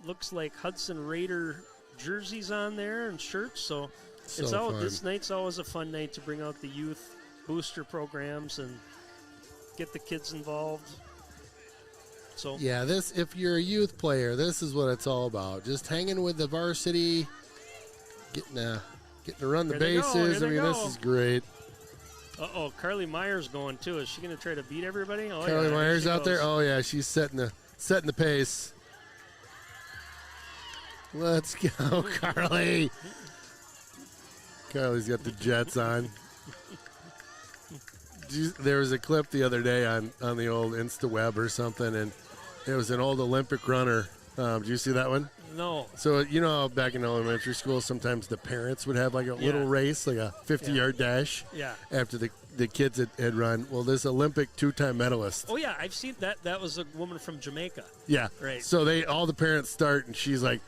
looks like Hudson Raider jerseys on there and shirts, so it's all fun. This night's always a fun night to bring out the youth booster programs and get the kids involved. So yeah, if you're a youth player, this is what it's all about. Just hanging with the varsity, getting to run the bases. I mean, this is great. Uh-oh, Carly Myers going too. Is she going to try to beat everybody? Oh, Carly yeah, Myers out there. goes. Oh yeah, she's setting the pace. Let's go, Carly. Carly's got the Jets on. There was a clip the other day on the old InstaWeb or something, and it was an old Olympic runner. Did you see that one? No. So, you know how back in elementary school, sometimes the parents would have like a little race, like a 50-yard dash after the kids had run. Well, this Olympic 2-time medalist. Oh, yeah, I've seen that. That was a woman from Jamaica. Yeah. Right. So all the parents start, and she's like,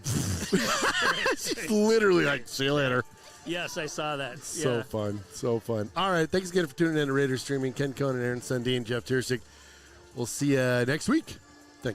she's literally like, see you later. Yes, I saw that. So fun. So fun. All right. Thanks again for tuning in to Raiders Streaming. Ken Cohn and Aaron Sundin, Jeff Tierstig. We'll see you next week.